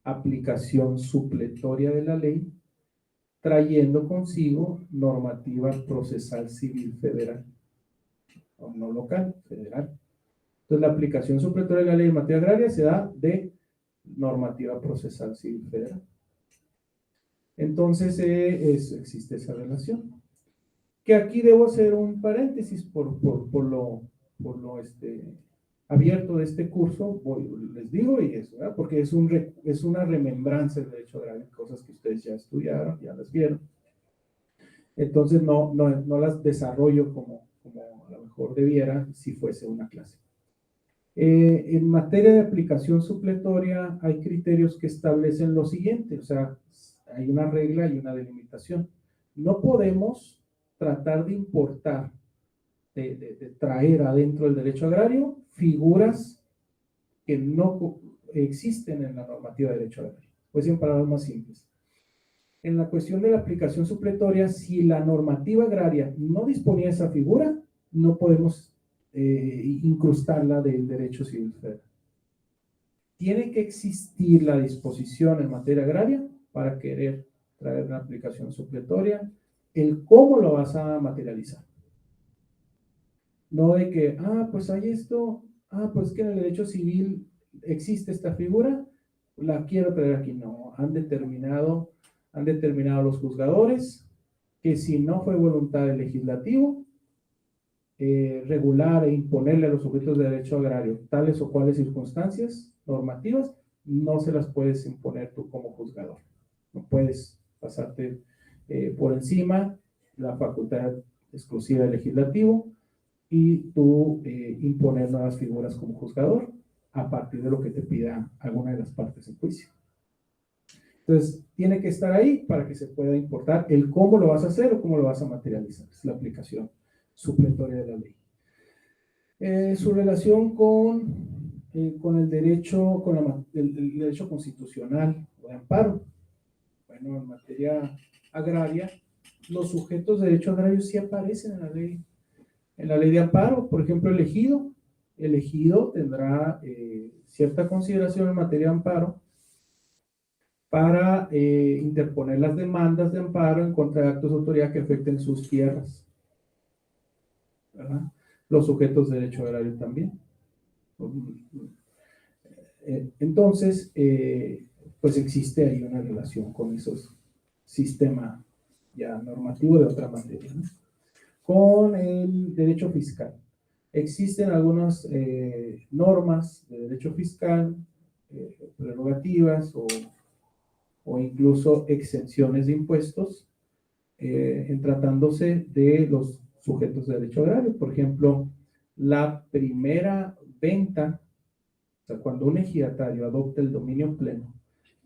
aplicación supletoria de la ley, trayendo consigo normativa procesal civil federal, o no local, federal. Entonces, la aplicación supletoria de la ley en materia agraria se da de normativa procesal civil federal. Entonces, existe esa relación. Que aquí debo hacer un paréntesis por lo abierto de este curso, les digo, y eso, ¿verdad? Porque es una remembranza del derecho agrario, cosas que ustedes ya estudiaron, ya las vieron. Entonces no las desarrollo como a lo mejor debiera si fuese una clase. En materia de aplicación supletoria hay criterios que establecen lo siguiente, o sea, hay una regla y una delimitación. No podemos tratar de importar, de traer adentro del derecho agrario figuras que no existen en la normativa de derecho agrario. Pues en palabras más simples. En la cuestión de la aplicación supletoria, si la normativa agraria no disponía de esa figura, no podemos incrustarla del derecho civil federal. Tiene que existir la disposición en materia agraria para querer traer una aplicación supletoria, el cómo lo vas a materializar. No de que, pues hay esto, pues que en el derecho civil existe esta figura, la quiero traer aquí. No, han determinado los juzgadores que si no fue voluntad del legislativo, regular e imponerle a los sujetos de derecho agrario tales o cuales circunstancias normativas, no se las puedes imponer tú como juzgador. No puedes pasarte por encima la facultad exclusiva del legislativo y tú imponer nuevas figuras como juzgador a partir de lo que te pida alguna de las partes en juicio. Entonces, tiene que estar ahí para que se pueda importar el cómo lo vas a hacer o cómo lo vas a materializar. Es la aplicación supletoria de la ley. Su relación con el derecho, el derecho constitucional o de amparo. Bueno, en materia agraria, los sujetos de derecho agrario sí aparecen en la ley de amparo. Por ejemplo, el ejido el ejido tendrá cierta consideración en materia de amparo para interponer las demandas de amparo en contra de actos de autoridad que afecten sus tierras, ¿verdad? Los sujetos de derecho agrario también. Entonces, pues existe ahí una relación con esos sistemas ya normativo de otra materia, ¿no? Con el derecho fiscal. Existen algunas normas de derecho fiscal, prerrogativas o incluso exenciones de impuestos en tratándose de los sujetos de derecho agrario. Por ejemplo, la primera venta, o sea, cuando un ejidatario adopta el dominio pleno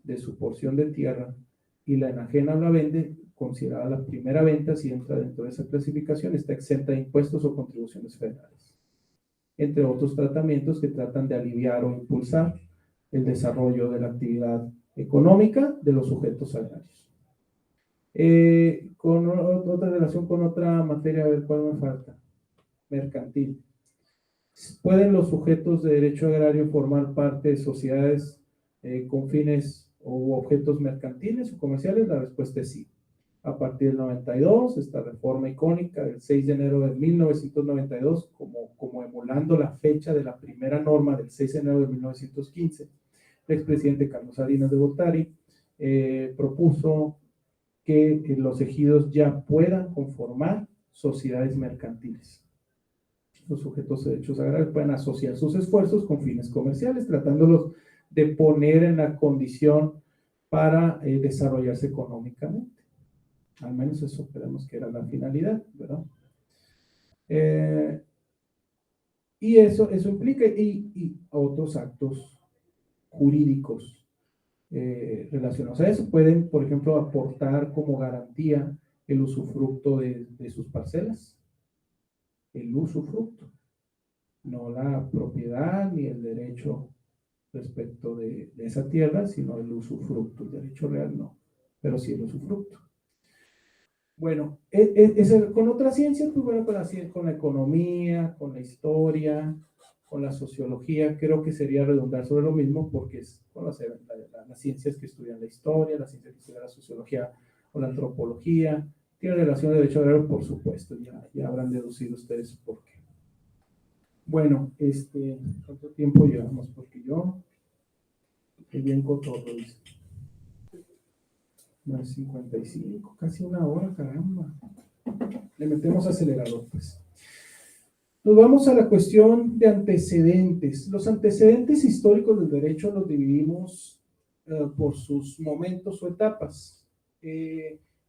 de su porción de tierra y la enajena o la vende, considerada la primera venta, si entra dentro de esa clasificación, está exenta de impuestos o contribuciones federales, entre otros tratamientos que tratan de aliviar o impulsar el desarrollo de la actividad económica de los sujetos agrarios. Con otra relación con otra materia, a ver cuál me falta. Mercantil. ¿Pueden los sujetos de derecho agrario formar parte de sociedades con fines o objetos mercantiles o comerciales? La respuesta es sí. A partir del 92, esta reforma icónica del 6 de enero de 1992, como emulando la fecha de la primera norma del 6 de enero de 1915, el expresidente Carlos Salinas de Gortari propuso que los ejidos ya puedan conformar sociedades mercantiles. Los sujetos de derechos agrarios pueden asociar sus esfuerzos con fines comerciales, tratándolos de poner en la condición para desarrollarse económicamente. Al menos eso creemos que era la finalidad, ¿verdad? Y eso implica y otros actos jurídicos relacionados a eso. Pueden, por ejemplo, aportar como garantía el usufructo de sus parcelas. El usufructo, no la propiedad ni el derecho respecto de esa tierra, sino el usufructo. El derecho real no, pero sí el usufructo. Bueno, con otras ciencias, pues bueno, con la economía, con la historia, con la sociología, creo que sería redundar sobre lo mismo, porque es con las ciencias que estudian la historia, las ciencias que estudian la sociología o la antropología, tiene relación de derecho agrario, por supuesto, ya habrán deducido ustedes por qué. Bueno, ¿cuánto tiempo llevamos? Porque yo estoy bien cotorro, dice. 55, casi una hora, caramba. Le metemos acelerador, pues. Nos vamos a la cuestión de antecedentes. Los antecedentes históricos del derecho los dividimos por sus momentos o etapas.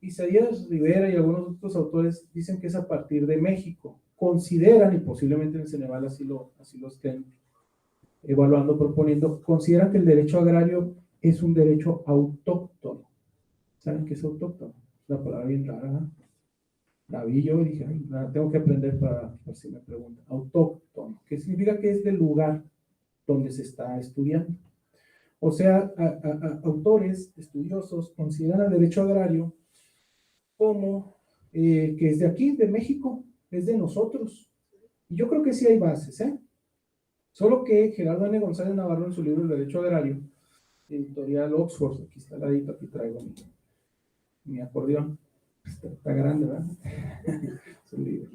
Isaías Rivera y algunos otros autores dicen que es a partir de México. Consideran, y posiblemente en el Ceneval así lo estén evaluando, proponiendo, consideran que el derecho agrario es un derecho autóctono. ¿Saben qué es autóctono? Es una palabra bien rara, ¿no? La vi yo y dije, ay, la tengo que aprender para si me preguntan. Autóctono, que significa que es del lugar donde se está estudiando. O sea, autores estudiosos consideran el derecho agrario como que es de aquí, de México, es de nosotros. Y yo creo que sí hay bases, ¿eh? Solo que Gerardo N. González Navarro en su libro El Derecho Agrario, editorial Oxford, aquí está la edito, aquí traigo mi acordeón. Está grande, ¿verdad? Es un libro.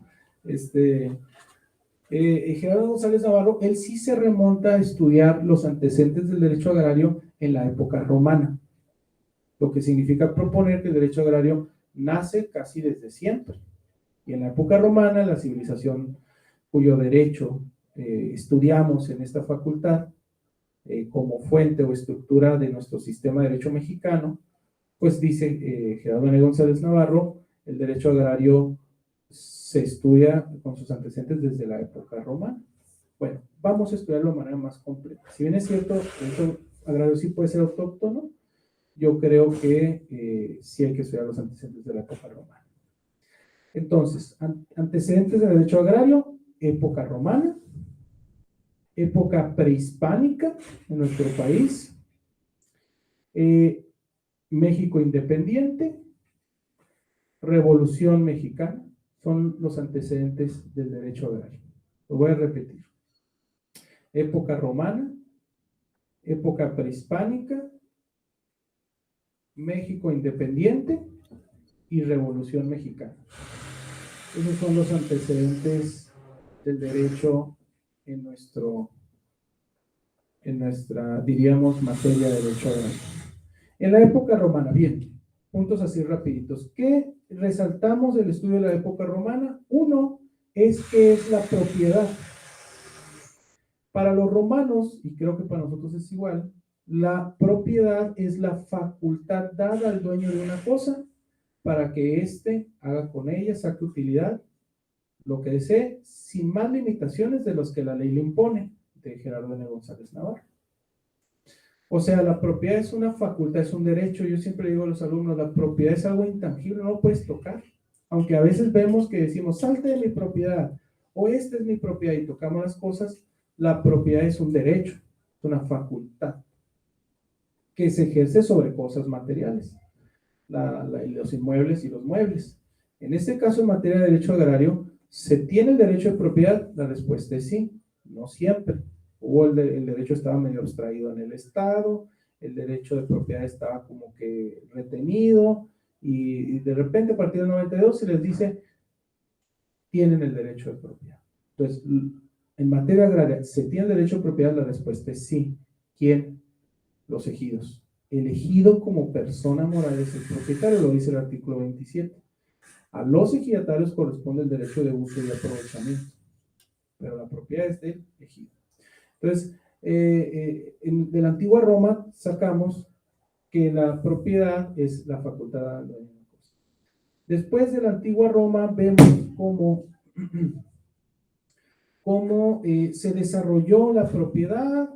Gerardo González Navarro, él sí se remonta a estudiar los antecedentes del derecho agrario en la época romana, lo que significa proponer que el derecho agrario nace casi desde siempre. Y en la época romana, la civilización cuyo derecho estudiamos en esta facultad como fuente o estructura de nuestro sistema de derecho mexicano, pues dice Gerardo N. González Navarro, el derecho agrario se estudia con sus antecedentes desde la época romana. Bueno, vamos a estudiarlo de manera más completa. Si bien es cierto, el derecho agrario sí puede ser autóctono, yo creo que sí hay que estudiar los antecedentes de la época romana. Entonces, antecedentes del derecho agrario, época romana, época prehispánica en nuestro país, México independiente, Revolución Mexicana, son los antecedentes del derecho agrario. Lo voy a repetir. época romana, época prehispánica, México independiente y Revolución Mexicana. Esos son los antecedentes del derecho en nuestra, diríamos, materia de derecho agrario. En la época romana, bien, puntos así rapiditos. ¿Qué resaltamos del estudio de la época romana? Uno es que es la propiedad. Para los romanos, y creo que para nosotros es igual, la propiedad es la facultad dada al dueño de una cosa para que éste haga con ella, saque utilidad, lo que desee, sin más limitaciones de los que la ley le impone, de Gerardo N. González Navarro. O sea, la propiedad es una facultad, es un derecho. Yo siempre digo a los alumnos, la propiedad es algo intangible, no lo puedes tocar. Aunque a veces vemos que decimos, salte de mi propiedad, o esta es mi propiedad, y tocamos las cosas, la propiedad es un derecho, es una facultad que se ejerce sobre cosas materiales, los inmuebles y los muebles. En este caso, en materia de derecho agrario, ¿se tiene el derecho de propiedad? La respuesta es sí, no siempre. El derecho estaba medio abstraído en el Estado, el derecho de propiedad estaba como que retenido, y de repente a partir del 92 se les dice, tienen el derecho de propiedad. Entonces, en materia agraria, ¿se tiene el derecho de propiedad? La respuesta es sí. ¿Quién? Los ejidos. El ejido como persona moral es el propietario, lo dice el artículo 27. A los ejidatarios corresponde el derecho de uso y aprovechamiento, pero la propiedad es del ejido. Entonces, de la antigua Roma sacamos que la propiedad es la facultad de una cosa. Después de la antigua Roma vemos cómo se desarrolló la propiedad.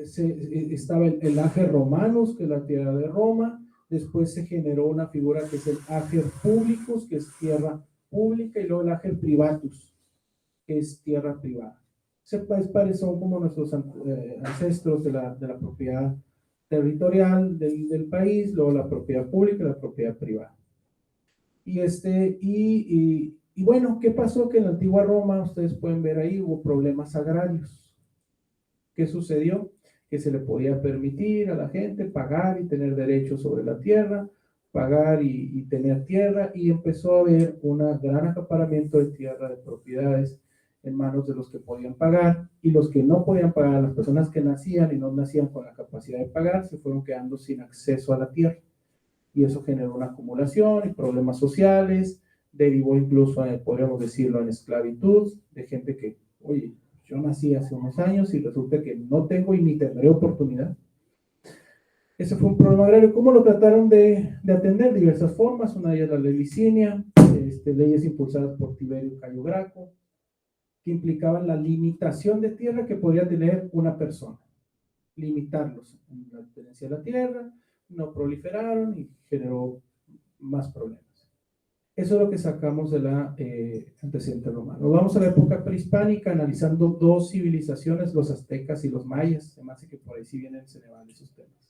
Estaba el ager romanus, que es la tierra de Roma. Después se generó una figura que es el ager publicus, que es tierra pública, y luego el ager privatus, que es tierra privada. Son como nuestros ancestros de la propiedad territorial del país, luego la propiedad pública y la propiedad privada. Y bueno, ¿qué pasó? Que en la antigua Roma, ustedes pueden ver ahí, hubo problemas agrarios. ¿Qué sucedió? Que se le podía permitir a la gente pagar y tener derechos sobre la tierra, pagar y tener tierra, y empezó a haber un gran acaparamiento de tierra, de propiedades, en manos de los que podían pagar, y los que no podían pagar, las personas que nacían y no nacían con la capacidad de pagar, se fueron quedando sin acceso a la tierra. Y eso generó una acumulación y problemas sociales, derivó incluso, podríamos decirlo, en esclavitud, de gente que, oye, yo nací hace unos años y resulta que no tengo y ni tendré oportunidad. Ese fue un problema agrario. ¿Cómo lo trataron de atender? Diversas formas. Una de ellas la ley Licinia, leyes impulsadas por Tiberio Cayo Graco, que implicaban la limitación de tierra que podía tener una persona. Limitarlos en la tenencia de la tierra, no proliferaron y generó más problemas. Eso es lo que sacamos de la antecedente romano. Vamos a la época prehispánica, analizando dos civilizaciones, los aztecas y los mayas. Además de que por ahí sí vienen Ceneval esos temas.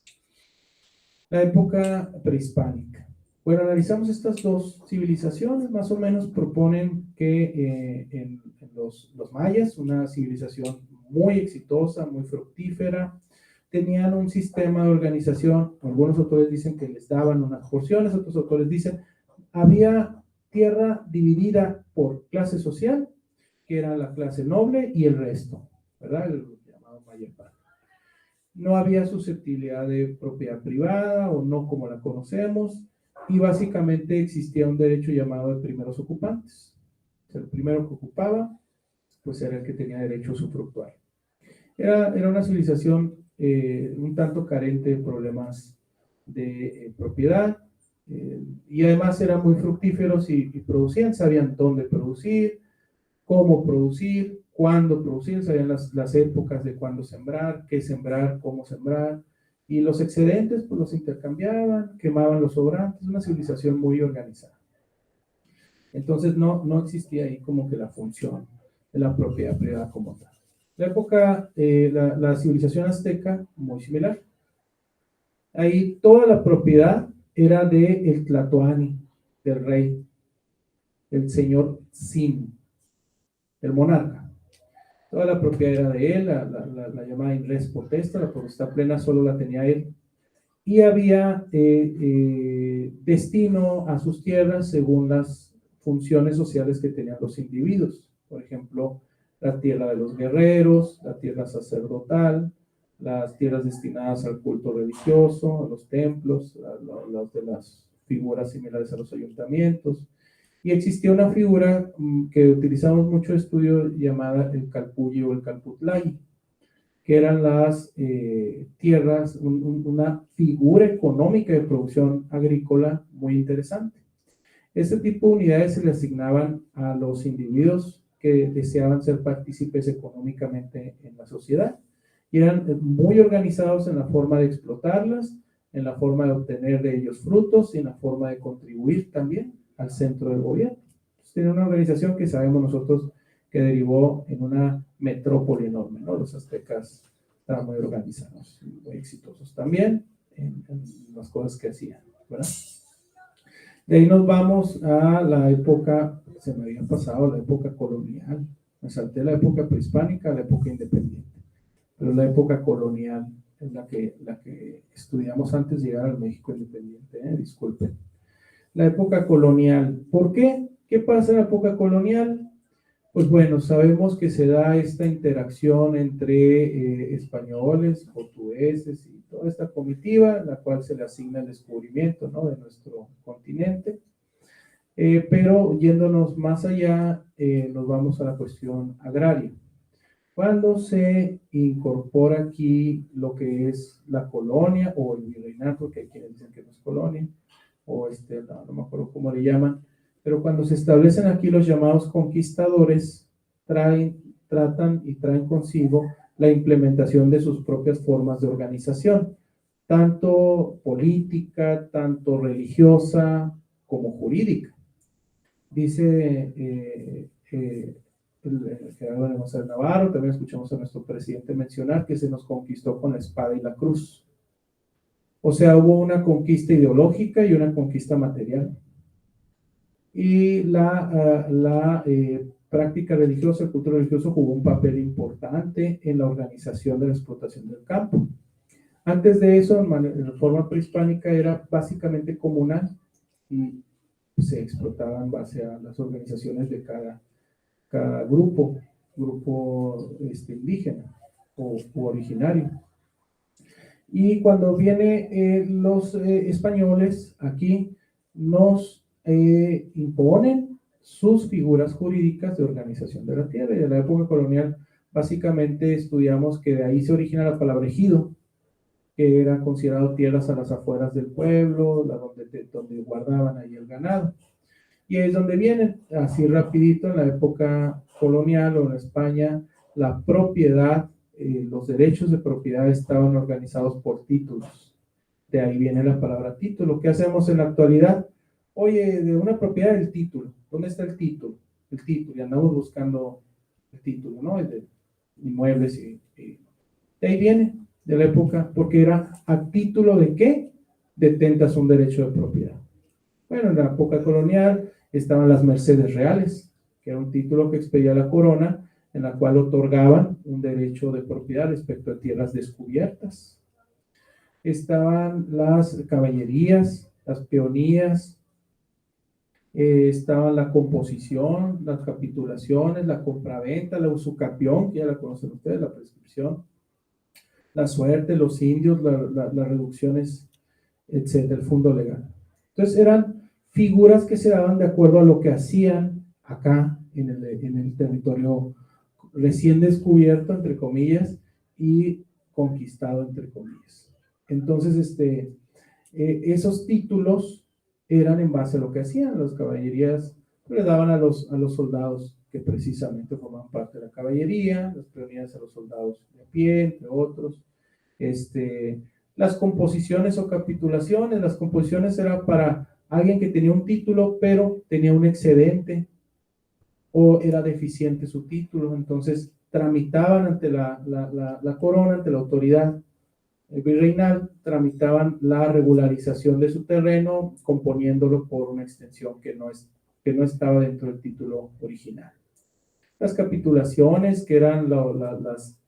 La época prehispánica. Bueno, analizamos estas dos civilizaciones, más o menos proponen que en los mayas, una civilización muy exitosa, muy fructífera, tenían un sistema de organización. Algunos autores dicen que les daban unas porciones, otros autores dicen había tierra dividida por clase social, que era la clase noble y el resto, ¿verdad? El llamado Mayapán. No había susceptibilidad de propiedad privada o no como la conocemos, y básicamente existía un derecho llamado de primeros ocupantes. O sea, el primero que ocupaba, pues era el que tenía derecho a usufructuar. Era una civilización un tanto carente de problemas de propiedad, y además eran muy fructíferos y producían, sabían dónde producir, cómo producir, cuándo producir, sabían las épocas de cuándo sembrar, qué sembrar, cómo sembrar, y los excedentes pues los intercambiaban, quemaban los sobrantes, una civilización muy organizada. Entonces no existía ahí como que la función de la propiedad privada como tal. La época, la civilización azteca, muy similar. Ahí toda la propiedad era del Tlatoani, del rey, el señor Sin, el monarca. Toda la propiedad era de él, la llamada in res potestas, la potestad plena solo la tenía él. Y había destino a sus tierras según las funciones sociales que tenían los individuos. Por ejemplo, la tierra de los guerreros, la tierra sacerdotal, las tierras destinadas al culto religioso, a los templos, las de las figuras similares a los ayuntamientos. Y existía una figura que utilizamos mucho en estudio llamada el calpulli o el calputlay, que eran las tierras, una figura económica de producción agrícola muy interesante. Este tipo de unidades se le asignaban a los individuos que deseaban ser partícipes económicamente en la sociedad y eran muy organizados en la forma de explotarlas, en la forma de obtener de ellos frutos y en la forma de contribuir también al centro del gobierno. Entonces, tiene una organización que sabemos nosotros que derivó en una metrópoli enorme, ¿no? Los aztecas estaban muy organizados, muy exitosos también en las cosas que hacían, ¿verdad? De ahí nos vamos a la época, se me había pasado, la época colonial. Me salté la época prehispánica, la época independiente. Pero la época colonial es la que estudiamos antes de llegar al México independiente, disculpen. La época colonial, ¿por qué? ¿Qué pasa en la época colonial? Pues bueno, sabemos que se da esta interacción entre españoles, portugueses y toda esta comitiva, en la cual se le asigna el descubrimiento, ¿no?, de nuestro continente. Pero yéndonos más allá, nos vamos a la cuestión agraria. Cuando se incorpora aquí lo que es la colonia o el virreinato, que hay quienes dicen que no es colonia, o no me acuerdo cómo le llaman, pero cuando se establecen aquí los llamados conquistadores, tratan y traen consigo la implementación de sus propias formas de organización, tanto política, tanto religiosa, como jurídica. Dice el general de González Navarro, también escuchamos a nuestro presidente mencionar que se nos conquistó con la espada y la cruz. O sea, hubo una conquista ideológica y una conquista material. Y la práctica religiosa, el culto religioso jugó un papel importante en la organización de la explotación del campo. Antes de eso, en forma prehispánica era básicamente comunal y se explotaba en base a las organizaciones de cada grupo indígena o originario. Y cuando vienen los españoles aquí, nos imponen sus figuras jurídicas de organización de la tierra. Y en la época colonial, básicamente estudiamos que de ahí se origina la palabra ejido, que era considerado tierras a las afueras del pueblo, donde guardaban ahí el ganado. Y es donde vienen, así rapidito, en la época colonial o en España, la propiedad, los derechos de propiedad estaban organizados por títulos. De ahí viene la palabra título. ¿Qué hacemos en la actualidad? Oye, de una propiedad, el título. ¿Dónde está el título? El título, y andamos buscando el título, ¿no? El de inmuebles de ahí viene, de la época, porque era a título de qué detentas un derecho de propiedad. Bueno, en la época colonial estaban las mercedes reales, que era un título que expedía la corona, en la cual otorgaban un derecho de propiedad respecto a tierras descubiertas. Estaban las caballerías, las peonías, estaba la composición, las capitulaciones, la compraventa, la usucapión, que ya la conocen ustedes, la prescripción, la suerte, los indios, las reducciones, etcétera, el fondo legal. Entonces eran figuras que se daban de acuerdo a lo que hacían acá en el territorio recién descubierto, entre comillas, y conquistado, entre comillas. Entonces, esos títulos eran en base a lo que hacían. Las caballerías le daban a los soldados que precisamente formaban parte de la caballería, las peonías a los soldados de pie, entre otros. Las composiciones o capitulaciones, las composiciones eran para alguien que tenía un título, pero tenía un excedente o era deficiente su título, entonces tramitaban ante la corona, ante la autoridad virreinal, tramitaban la regularización de su terreno, componiéndolo por una extensión que no estaba dentro del título original. las capitulaciones, que eran las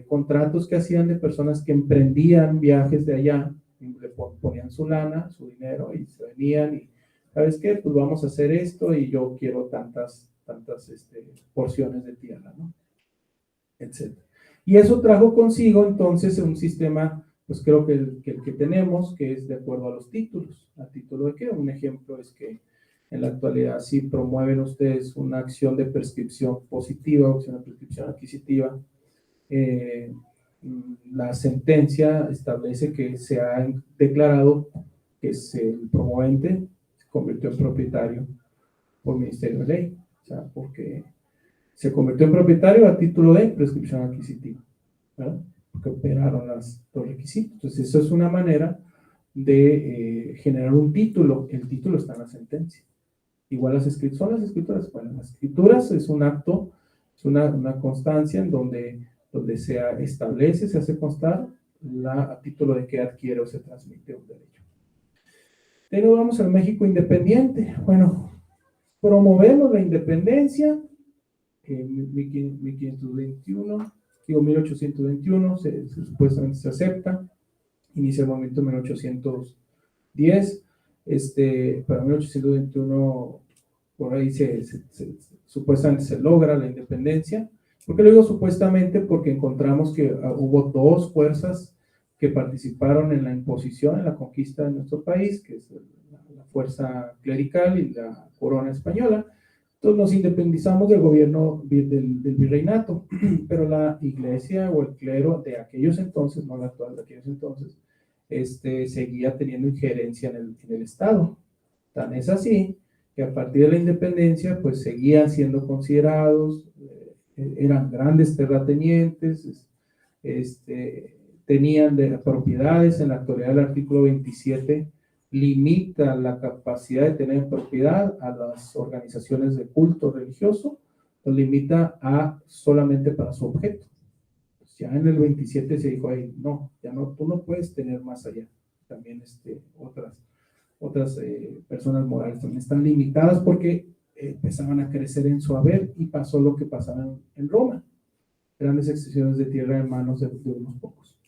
contratos que hacían de personas que emprendían viajes de allá, y le ponían su lana, su dinero, y se venían y, ¿sabes qué? Pues vamos a hacer esto y yo quiero tantas porciones de tierra, ¿no? Etcétera. Y eso trajo consigo entonces un sistema, pues creo que el que tenemos, que es de acuerdo a los títulos. ¿A título de qué? Un ejemplo es que en la actualidad, si promueven ustedes una acción de prescripción positiva, acción de prescripción adquisitiva, la sentencia establece que se ha declarado que el promovente se convirtió en propietario por Ministerio de Ley, o sea, porque se convirtió en propietario a título de prescripción adquisitiva, ¿verdad? Porque operaron los requisitos. Entonces, eso es una manera de generar un título. El título está en la sentencia. Igual son las escrituras. Bueno, las escrituras es un acto, es una constancia en donde se establece, se hace constar a título de que adquiere o se transmite un derecho. Luego vamos al México independiente. Bueno, promovemos la independencia en 1821, supuestamente se acepta, inicia el movimiento en 1810, para 1821 por ahí supuestamente se logra la independencia. ¿Por qué lo digo supuestamente? Porque encontramos que hubo dos fuerzas que participaron en la imposición, en la conquista de nuestro país, que es la fuerza clerical y la corona española. Entonces nos independizamos del gobierno del virreinato, pero la iglesia o el clero de aquellos entonces, no la actual, de aquellos entonces, seguía teniendo injerencia en el Estado. Tan es así que a partir de la independencia, pues seguían siendo considerados, eran grandes terratenientes, tenían propiedades. En la actualidad el artículo 27 limita la capacidad de tener propiedad a las organizaciones de culto religioso, lo limita a solamente para su objeto. Pues ya en el 27 se dijo ahí, no, ya no, tú no puedes tener más allá. También otras personas morales también están limitadas porque empezaban a crecer en su haber, y pasó lo que pasaba en Roma, grandes extensiones de tierra en manos de unos pocos.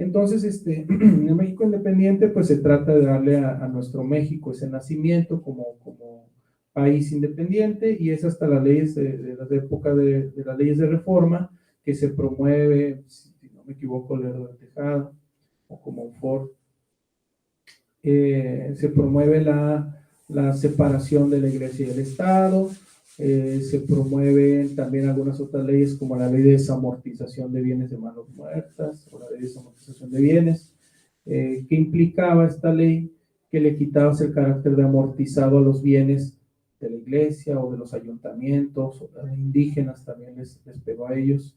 Entonces, en el México independiente, pues se trata de darle a nuestro México ese nacimiento como país independiente, y es hasta las leyes de la época de las leyes de reforma que se promueve, si no me equivoco, Lerdo de Tejada o como Ford, se promueve la separación de la iglesia y el Estado. Se promueven también algunas otras leyes, como la ley de desamortización de bienes de manos muertas, o la ley de desamortización de bienes, que implicaba esta ley que le quitabas el carácter de amortizado a los bienes de la iglesia o de los ayuntamientos, o de indígenas también les pegó a ellos.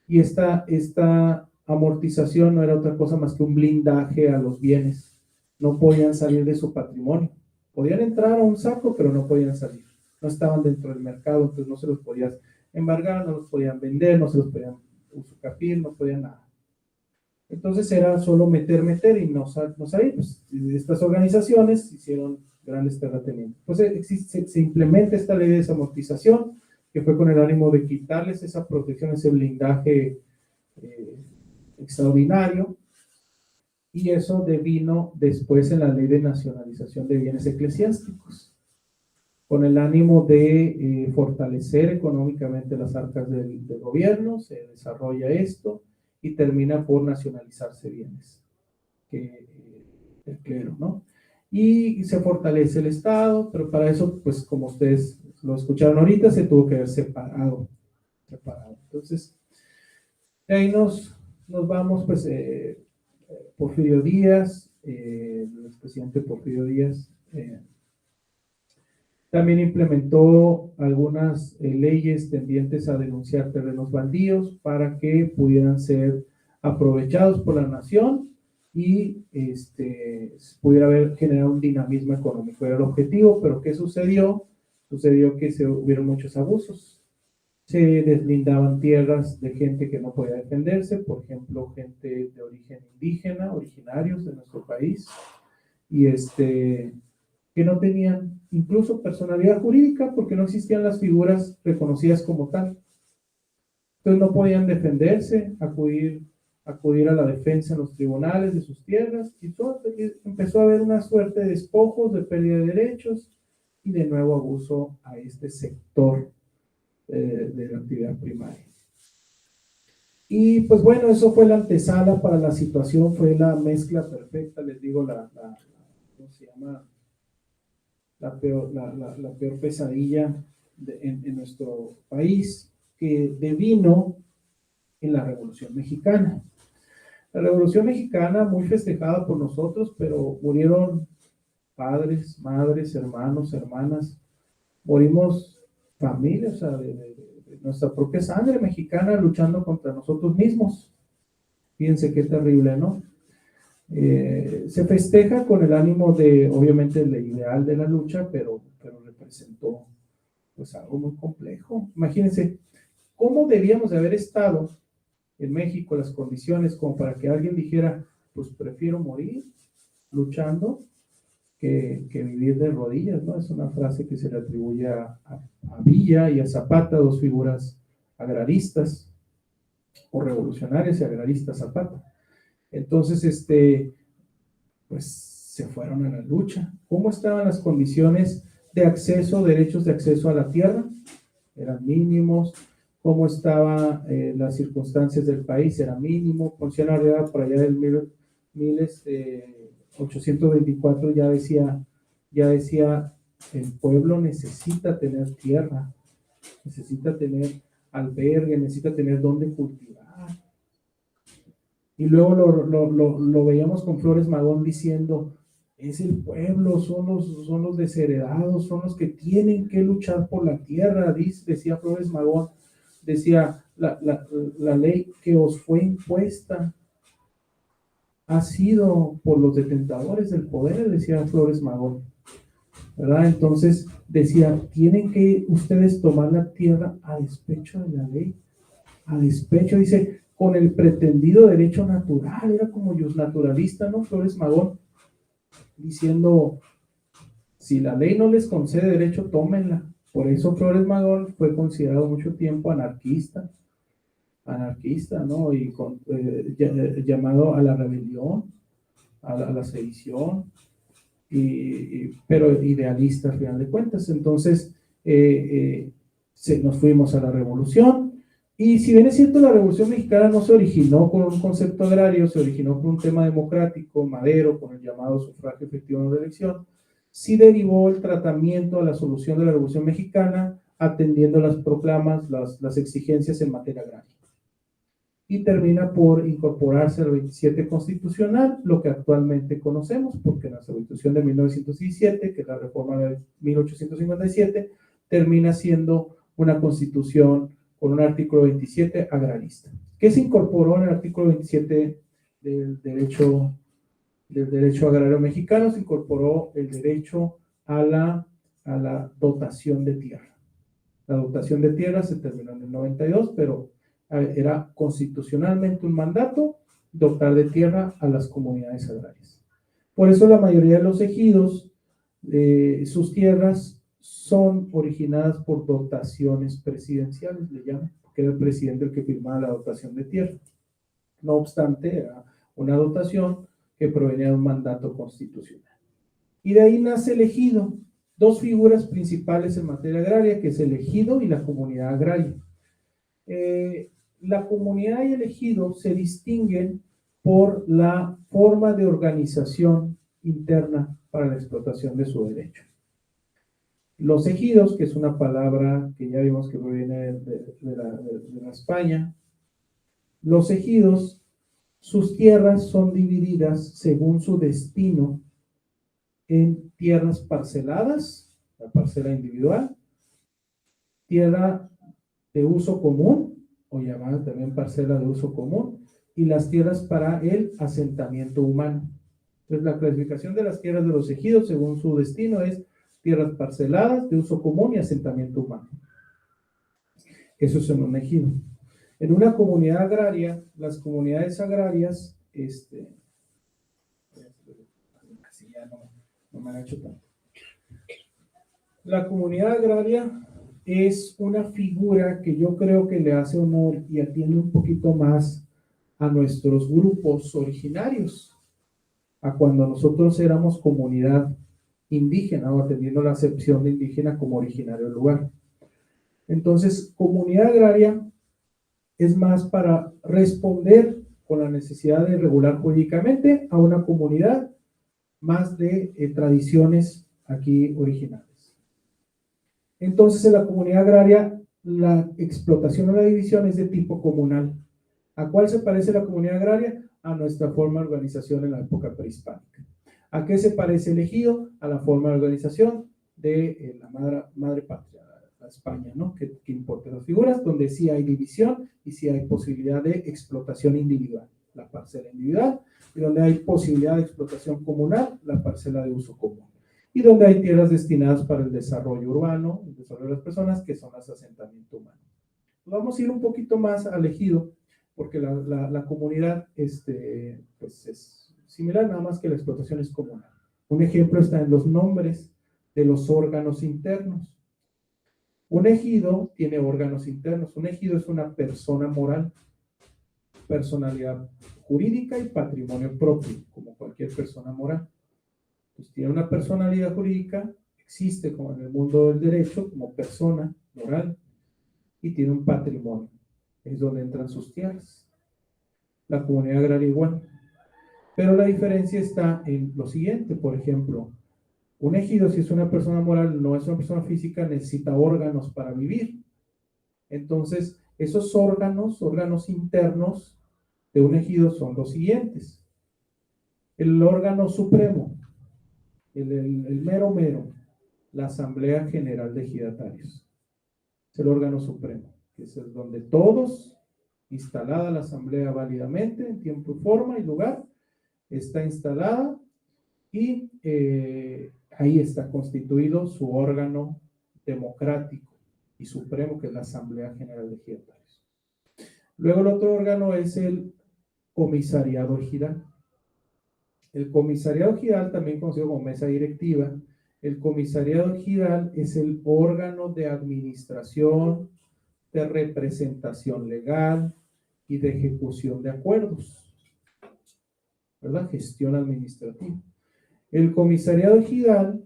Y esta amortización no era otra cosa más que un blindaje a los bienes. No podían salir de su patrimonio. Podían entrar a un saco, pero no podían salir. No estaban dentro del mercado, entonces no se los podías embargar, no los podían vender, no se los podían usucapir, no podían nada. Entonces era solo meter y no salir. Pues, estas organizaciones hicieron grandes terratenientes. Pues se implementa esta ley de desamortización, que fue con el ánimo de quitarles esa protección, ese blindaje extraordinario. Y eso devino después en la ley de nacionalización de bienes eclesiásticos, con el ánimo de fortalecer económicamente las arcas del gobierno. Se desarrolla esto y termina por nacionalizarse bienes, el clero, ¿no? Y se fortalece el Estado, pero para eso, pues como ustedes lo escucharon ahorita, se tuvo que ver separado. Entonces, de ahí nos vamos, pues, Porfirio Díaz, el expresidente Porfirio Díaz, también implementó algunas leyes tendientes a denunciar terrenos baldíos para que pudieran ser aprovechados por la nación y pudiera generar un dinamismo económico. Era el objetivo, pero ¿qué sucedió? Sucedió que hubieron muchos abusos. Se deslindaban tierras de gente que no podía defenderse, por ejemplo, gente de origen indígena, originarios de nuestro país, y que no tenían incluso personalidad jurídica porque no existían las figuras reconocidas como tal. Entonces no podían defenderse, acudir a la defensa en los tribunales de sus tierras, y todo, empezó a haber una suerte de despojos, de pérdida de derechos y de nuevo abuso a este sector de la actividad primaria. Y pues bueno, eso fue la antesala para la situación, fue la mezcla perfecta, les digo, ¿cómo se llama? La peor pesadilla en nuestro país, que devino en la Revolución Mexicana. La Revolución Mexicana, muy festejada por nosotros, pero murieron padres, madres, hermanos, hermanas, morimos familias, o sea, de nuestra propia sangre mexicana luchando contra nosotros mismos. Fíjense qué terrible, ¿no? Se festeja con el ánimo de, obviamente, el ideal de la lucha, pero representó pues algo muy complejo. Imagínense, ¿cómo debíamos de haber estado en México las condiciones como para que alguien dijera, pues prefiero morir luchando que vivir de rodillas, ¿no? Es una frase que se le atribuye a Villa y a Zapata, dos figuras agraristas o revolucionarias y agraristas Zapata. Entonces, pues se fueron a la lucha. ¿Cómo estaban las condiciones de acceso, derechos de acceso a la tierra? Eran mínimos. ¿Cómo estaban las circunstancias del país? Era mínimo. Ponciano Arriaga, por allá del 1824, ya decía, el pueblo necesita tener tierra, necesita tener albergue, necesita tener dónde cultivar. Y luego lo veíamos con Flores Magón diciendo, es el pueblo, son los desheredados, son los que tienen que luchar por la tierra, decía Flores Magón, decía, la ley que os fue impuesta ha sido por los detentadores del poder, decía Flores Magón, ¿verdad? Entonces decía, tienen que ustedes tomar la tierra a despecho de la ley, a despecho, dice, con el pretendido derecho natural, era como naturalista, ¿no? Flores Magón, diciendo, si la ley no les concede derecho, tómenla. Por eso Flores Magón fue considerado mucho tiempo anarquista, ¿no? Y llamado a la rebelión, a la sedición, pero idealista al final de cuentas. Entonces, nos fuimos a la revolución. Y si bien es cierto, la Revolución Mexicana no se originó con un concepto agrario, se originó con un tema democrático, Madero, con el llamado sufragio efectivo de elección, sí derivó el tratamiento a la solución de la Revolución Mexicana atendiendo las proclamas, las exigencias en materia agraria. Y termina por incorporarse al 27 constitucional, lo que actualmente conocemos, porque la Constitución de 1917, que es la reforma de 1857, termina siendo una constitución con un artículo 27 agrarista. ¿Qué se incorporó en el artículo 27 del derecho agrario mexicano? Se incorporó el derecho a la dotación de tierra. La dotación de tierra se terminó en el 92, pero era constitucionalmente un mandato dotar de tierra a las comunidades agrarias. Por eso la mayoría de los ejidos, sus tierras son originadas por dotaciones presidenciales, le llaman, porque era el presidente el que firmaba la dotación de tierra. No obstante, era una dotación que provenía de un mandato constitucional. Y de ahí nace el ejido, dos figuras principales en materia agraria, que es el ejido y la comunidad agraria. La comunidad y el ejido se distinguen por la forma de organización interna para la explotación de su derecho. Los ejidos, que es una palabra que ya vimos que proviene de la España, los ejidos, sus tierras son divididas según su destino en tierras parceladas, la parcela individual, tierra de uso común, o llamada también parcela de uso común, y las tierras para el asentamiento humano. Entonces, la clasificación de las tierras de los ejidos según su destino es tierras parceladas, de uso común y asentamiento humano. Eso es en un ejido. En una comunidad agraria, las comunidades agrarias, así ya no me han hecho tanto. La comunidad agraria es una figura que yo creo que le hace honor y atiende un poquito más a nuestros grupos originarios, a cuando nosotros éramos comunidad indígena o atendiendo la acepción de indígena como originario del lugar. Entonces, comunidad agraria es más para responder con la necesidad de regular jurídicamente a una comunidad más de tradiciones aquí originales. Entonces, en la comunidad agraria, la explotación o la división es de tipo comunal. ¿A cuál se parece la comunidad agraria? A nuestra forma de organización en la época prehispánica. ¿A qué se parece el ejido? A la forma de organización de la madre patria, la España, ¿no? Que importa las figuras, donde sí hay división y sí hay posibilidad de explotación individual, la parcela individual, y donde hay posibilidad de explotación comunal, la parcela de uso común. Y donde hay tierras destinadas para el desarrollo urbano, el desarrollo de las personas, que son los asentamientos humanos. Vamos a ir un poquito más al ejido, porque la comunidad pues es similar, nada más que la explotación es comunal. Un ejemplo está en los nombres de los órganos internos. Un ejido tiene órganos internos. Un ejido es una persona moral, personalidad jurídica y patrimonio propio, como cualquier persona moral. Pues tiene una personalidad jurídica, existe como en el mundo del derecho, como persona moral, y tiene un patrimonio, es donde entran sus tierras. La comunidad agraria igual. Pero la diferencia está en lo siguiente, por ejemplo, un ejido, si es una persona moral, no es una persona física, necesita órganos para vivir. Entonces, esos órganos internos de un ejido son los siguientes. El órgano supremo, el mero, la Asamblea General de Ejidatarios. Es el órgano supremo, que es el donde todos, instalada la asamblea válidamente, en tiempo y forma y lugar, está instalada y ahí está constituido su órgano democrático y supremo, que es la Asamblea General de Ejidatarios. Luego el otro órgano es el Comisariado Ejidal. El Comisariado Ejidal, también conocido como mesa directiva, el Comisariado Ejidal es el órgano de administración, de representación legal y de ejecución de acuerdos, ¿verdad? Gestión administrativa. El Comisariado Ejidal,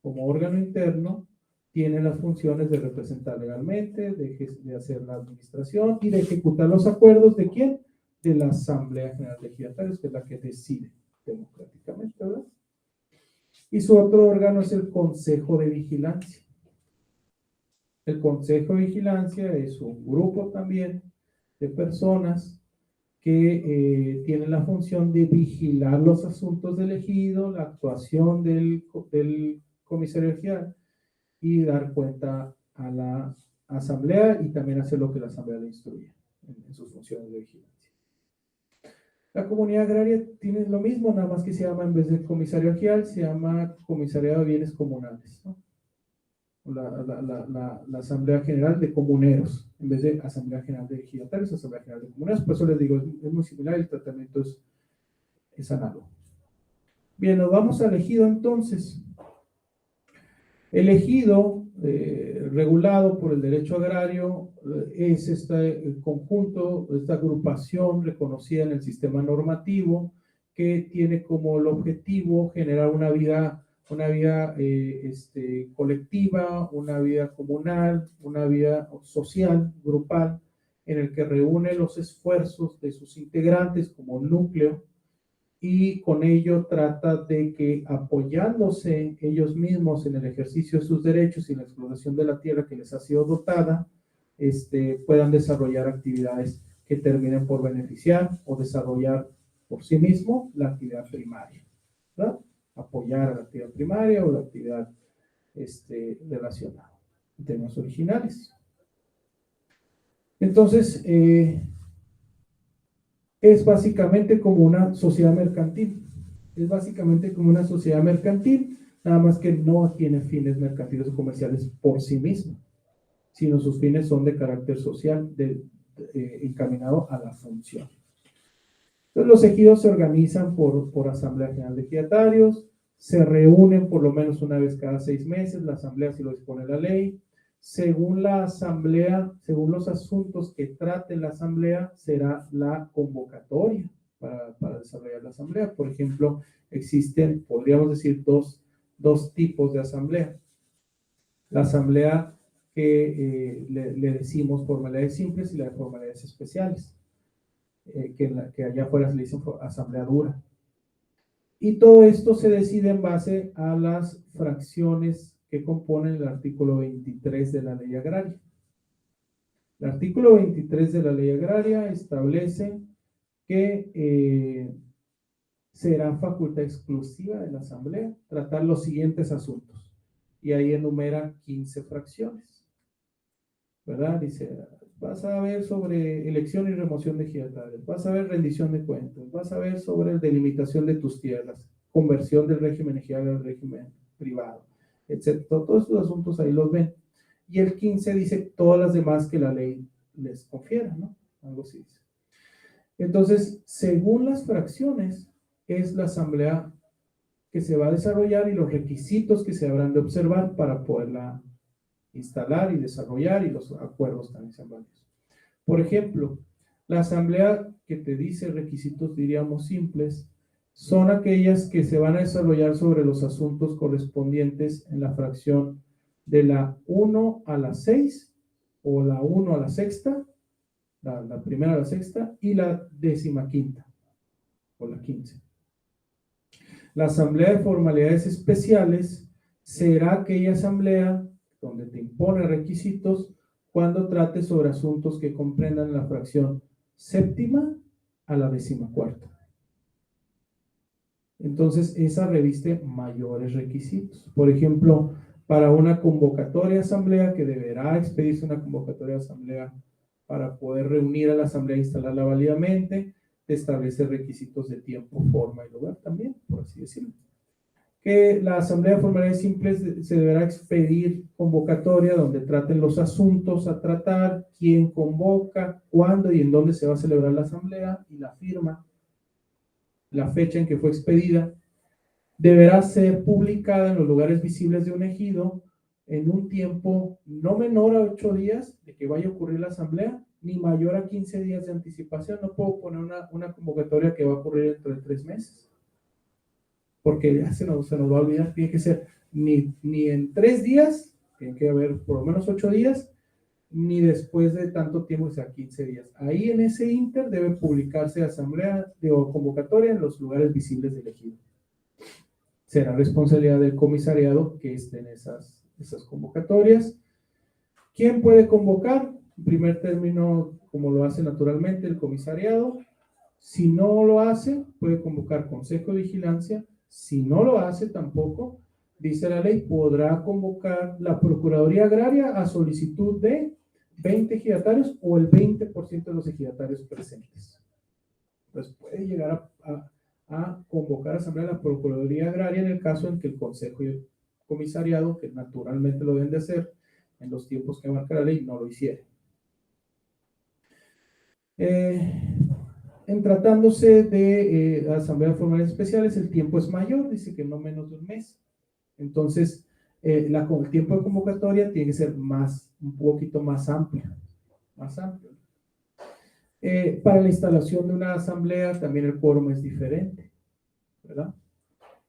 como órgano interno, tiene las funciones de representar legalmente, de hacer la administración y de ejecutar los acuerdos. ¿De quién? De la Asamblea General de Ejidatarios, que es la que decide democráticamente, ¿verdad? Y su otro órgano es el Consejo de Vigilancia. El Consejo de Vigilancia es un grupo también de personas que tienen la función de vigilar los asuntos del ejido, la actuación del comisario ejidal y dar cuenta a la asamblea y también hacer lo que la asamblea le instruye en sus funciones de vigilancia. La comunidad agraria tiene lo mismo, nada más que se llama, en vez de comisario ejidal, se llama comisariado de bienes comunales, ¿no? La Asamblea General de Comuneros, en vez de Asamblea General de Ejidatarios, Asamblea General de Comuneros. Por eso les digo, es muy similar, el tratamiento es análogo. Bien, nos vamos al ejido entonces. El ejido, regulado por el derecho agrario, es este conjunto, esta agrupación reconocida en el sistema normativo que tiene como el objetivo generar una vida colectiva, una vida comunal, una vida social, grupal, en el que reúne los esfuerzos de sus integrantes como núcleo y con ello trata de que, apoyándose ellos mismos en el ejercicio de sus derechos y en la explotación de la tierra que les ha sido dotada, puedan desarrollar actividades que terminen por beneficiar o desarrollar por sí mismo la actividad primaria, ¿verdad? Apoyar a la actividad primaria o la actividad relacionada en temas originales. Entonces, es básicamente como una sociedad mercantil. Es básicamente como una sociedad mercantil, nada más que no tiene fines mercantiles o comerciales por sí misma, sino sus fines son de carácter social, encaminado a la función. Entonces, los ejidos se organizan por Asamblea General de Ejidatarios, se reúnen por lo menos una vez cada 6 meses, la asamblea si lo dispone la ley. Según la asamblea, según los asuntos que trate la asamblea, será la convocatoria para desarrollar la asamblea. Por ejemplo, existen, podríamos decir, dos tipos de asamblea. La asamblea que le decimos formalidades simples y la de formalidades especiales, que allá afuera se le dice asamblea dura. Y todo esto se decide en base a las fracciones que componen el artículo 23 de la Ley Agraria. El artículo 23 de la Ley Agraria establece que será facultad exclusiva de la Asamblea tratar los siguientes asuntos. Y ahí enumera 15 fracciones, ¿verdad? Dice, vas a ver sobre elección y remoción de ejidatarios, vas a ver rendición de cuentas, vas a ver sobre delimitación de tus tierras, conversión del régimen ejidal al régimen privado, etc. Todos estos asuntos ahí los ven. Y el 15 dice todas las demás que la ley les confiera, ¿no? Algo así dice. Entonces, según las fracciones, es la asamblea que se va a desarrollar y los requisitos que se habrán de observar para poderla instalar y desarrollar, y los acuerdos también sean válidos. Por ejemplo, la asamblea que te dice requisitos, diríamos, simples, son aquellas que se van a desarrollar sobre los asuntos correspondientes en la fracción de la 1 a la 6, o la 1 a la sexta, la primera a la sexta, y la 15ª, o la 15. La asamblea de formalidades especiales será aquella asamblea donde te impone requisitos cuando trate sobre asuntos que comprendan la fracción 7ª a la 14ª. Entonces, esa reviste mayores requisitos. Por ejemplo, para una convocatoria de asamblea, que deberá expedirse una convocatoria de asamblea para poder reunir a la asamblea e instalarla válidamente, te establece requisitos de tiempo, forma y lugar también, por así decirlo. Que la asamblea de formalidades simples se deberá expedir convocatoria donde traten los asuntos a tratar, quién convoca, cuándo y en dónde se va a celebrar la asamblea, y la firma, la fecha en que fue expedida. Deberá ser publicada en los lugares visibles de un ejido en un tiempo no menor a 8 días de que vaya a ocurrir la asamblea, ni mayor a 15 días de anticipación. No puedo poner una convocatoria que va a ocurrir dentro de 3 meses, porque ya se nos va a olvidar. Tiene que ser ni en 3 días, tiene que haber por lo menos 8 días, ni después de tanto tiempo, o sea, 15 días. Ahí en ese inter debe publicarse asamblea o convocatoria en los lugares visibles del ejido. Será responsabilidad del comisariado que estén esas convocatorias. ¿Quién puede convocar? En primer término, como lo hace naturalmente el comisariado. Si no lo hace, puede convocar consejo de vigilancia. Si no lo hace tampoco, dice la ley, podrá convocar la Procuraduría Agraria a solicitud de 20 ejidatarios o el 20% de los ejidatarios presentes. Entonces puede llegar a convocar a asamblea de la Procuraduría Agraria en el caso en que el consejo y el comisariado, que naturalmente lo deben de hacer en los tiempos que marca la ley, no lo hicieran. En tratándose de asambleas formales especiales, el tiempo es mayor, dice que no menos de un mes. Entonces, el tiempo de convocatoria tiene que ser un poquito más amplio. Para la instalación de una asamblea también el quórum es diferente, ¿verdad?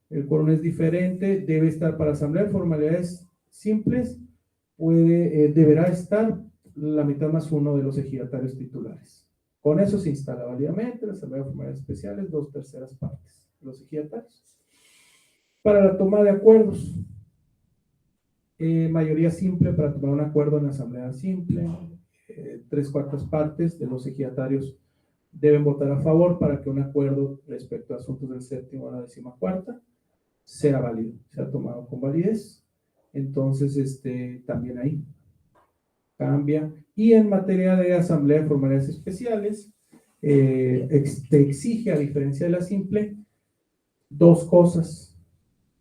El quórum es diferente, debe estar para asamblea de formalidades simples, deberá estar la mitad más uno de los ejidatarios titulares. Con eso se instala válidamente la asamblea de formalidades especiales, 2/3 partes de los ejidatarios. Para la toma de acuerdos, mayoría simple para tomar un acuerdo en asamblea simple, 3/4 partes de los ejidatarios deben votar a favor para que un acuerdo respecto a asuntos del 7º a la 14ª sea válido, sea tomado con validez. Entonces, también ahí cambia. Y en materia de asamblea de formalidades especiales, te exige, a diferencia de la simple, 2 cosas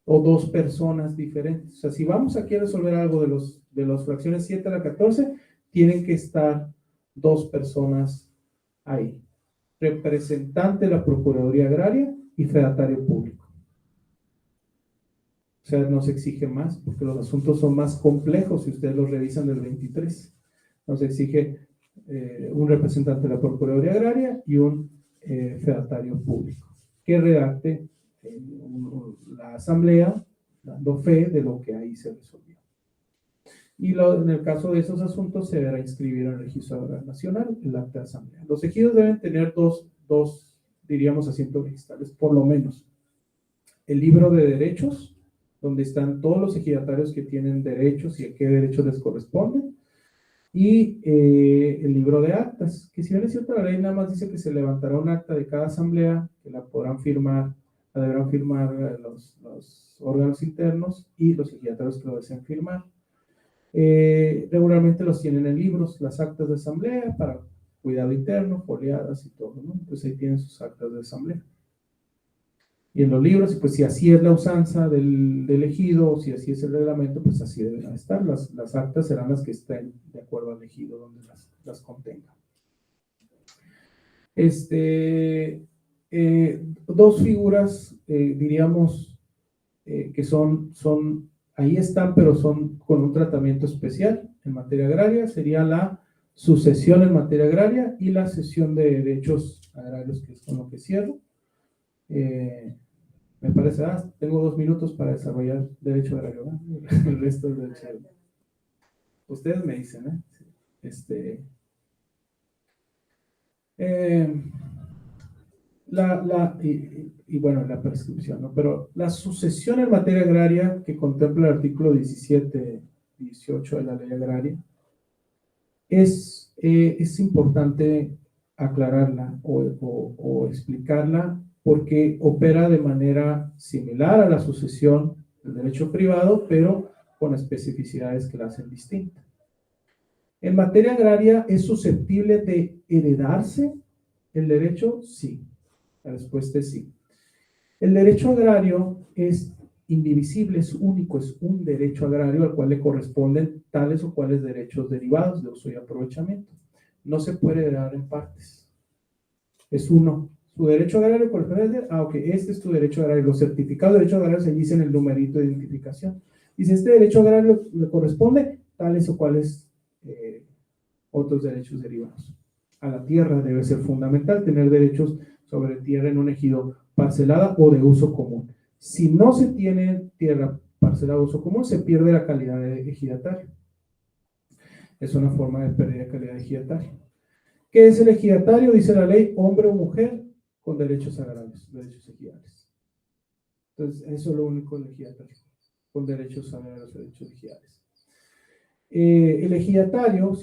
o 2 personas diferentes. O sea, si vamos aquí a resolver algo de las fracciones 7 a la 14, tienen que estar 2 personas ahí: representante de la Procuraduría Agraria y fedatario público. sea, no se exige más, porque los asuntos son más complejos si ustedes los revisan del 23. Nos exige un representante de la Procuraduría Agraria y un fedatario público que redacte la asamblea dando fe de lo que ahí se resolvió. Y en el caso de esos asuntos se deberá inscribir en el Registro Agrario Nacional el acta de asamblea. Los ejidos deben tener dos diríamos, asientos registales, por lo menos. El libro de derechos, donde están todos los ejidatarios que tienen derechos y a qué derechos les corresponden, y el libro de actas, que si bien es cierto, la ley nada más dice que se levantará un acta de cada asamblea, que la podrán firmar, la deberán firmar los órganos internos y los ejidatarios que lo deseen firmar. Regularmente los tienen en libros, las actas de asamblea para cuidado interno, foliadas y todo, ¿no? Entonces ahí tienen sus actas de asamblea. Y en los libros, pues si así es la usanza del ejido, o si así es el reglamento, pues así deben estar. Las actas serán las que estén de acuerdo al ejido donde las contenga. Dos figuras, diríamos, que ahí están, pero son con un tratamiento especial en materia agraria, sería la sucesión en materia agraria y la cesión de derechos agrarios, que es con lo que cierro. Me parece, tengo 2 minutos para desarrollar derecho agrario, ¿no? El resto es derecho agrario. Ustedes me dicen, y bueno, la prescripción, ¿no? Pero la sucesión en materia agraria que contempla el artículo 17, 18 de la ley agraria, es importante aclararla o explicarla porque opera de manera similar a la sucesión del derecho privado, pero con especificidades que la hacen distinta. En materia agraria, ¿es susceptible de heredarse el derecho? Sí. La respuesta es sí. El derecho agrario es indivisible, es único, es un derecho agrario al cual le corresponden tales o cuales derechos derivados de uso y aprovechamiento. No se puede heredar en partes. Es uno. Su derecho agrario corresponde ok, este es tu derecho agrario. Los certificados de derecho agrario se dicen el numerito de identificación. Dice, este derecho agrario le corresponde tales o cuales otros derechos derivados. A la tierra debe ser fundamental tener derechos sobre tierra en un ejido parcelada o de uso común. Si no se tiene tierra parcelada de uso común, se pierde la calidad de ejidatario. Es una forma de pérdida de calidad de ejidatario. ¿Qué es el ejidatario? Dice la ley, hombre o mujer con derechos agrarios, derechos ejidales. Entonces, eso es lo único del ejidatario, con derechos agrarios, derechos ejidales. El ejidatario,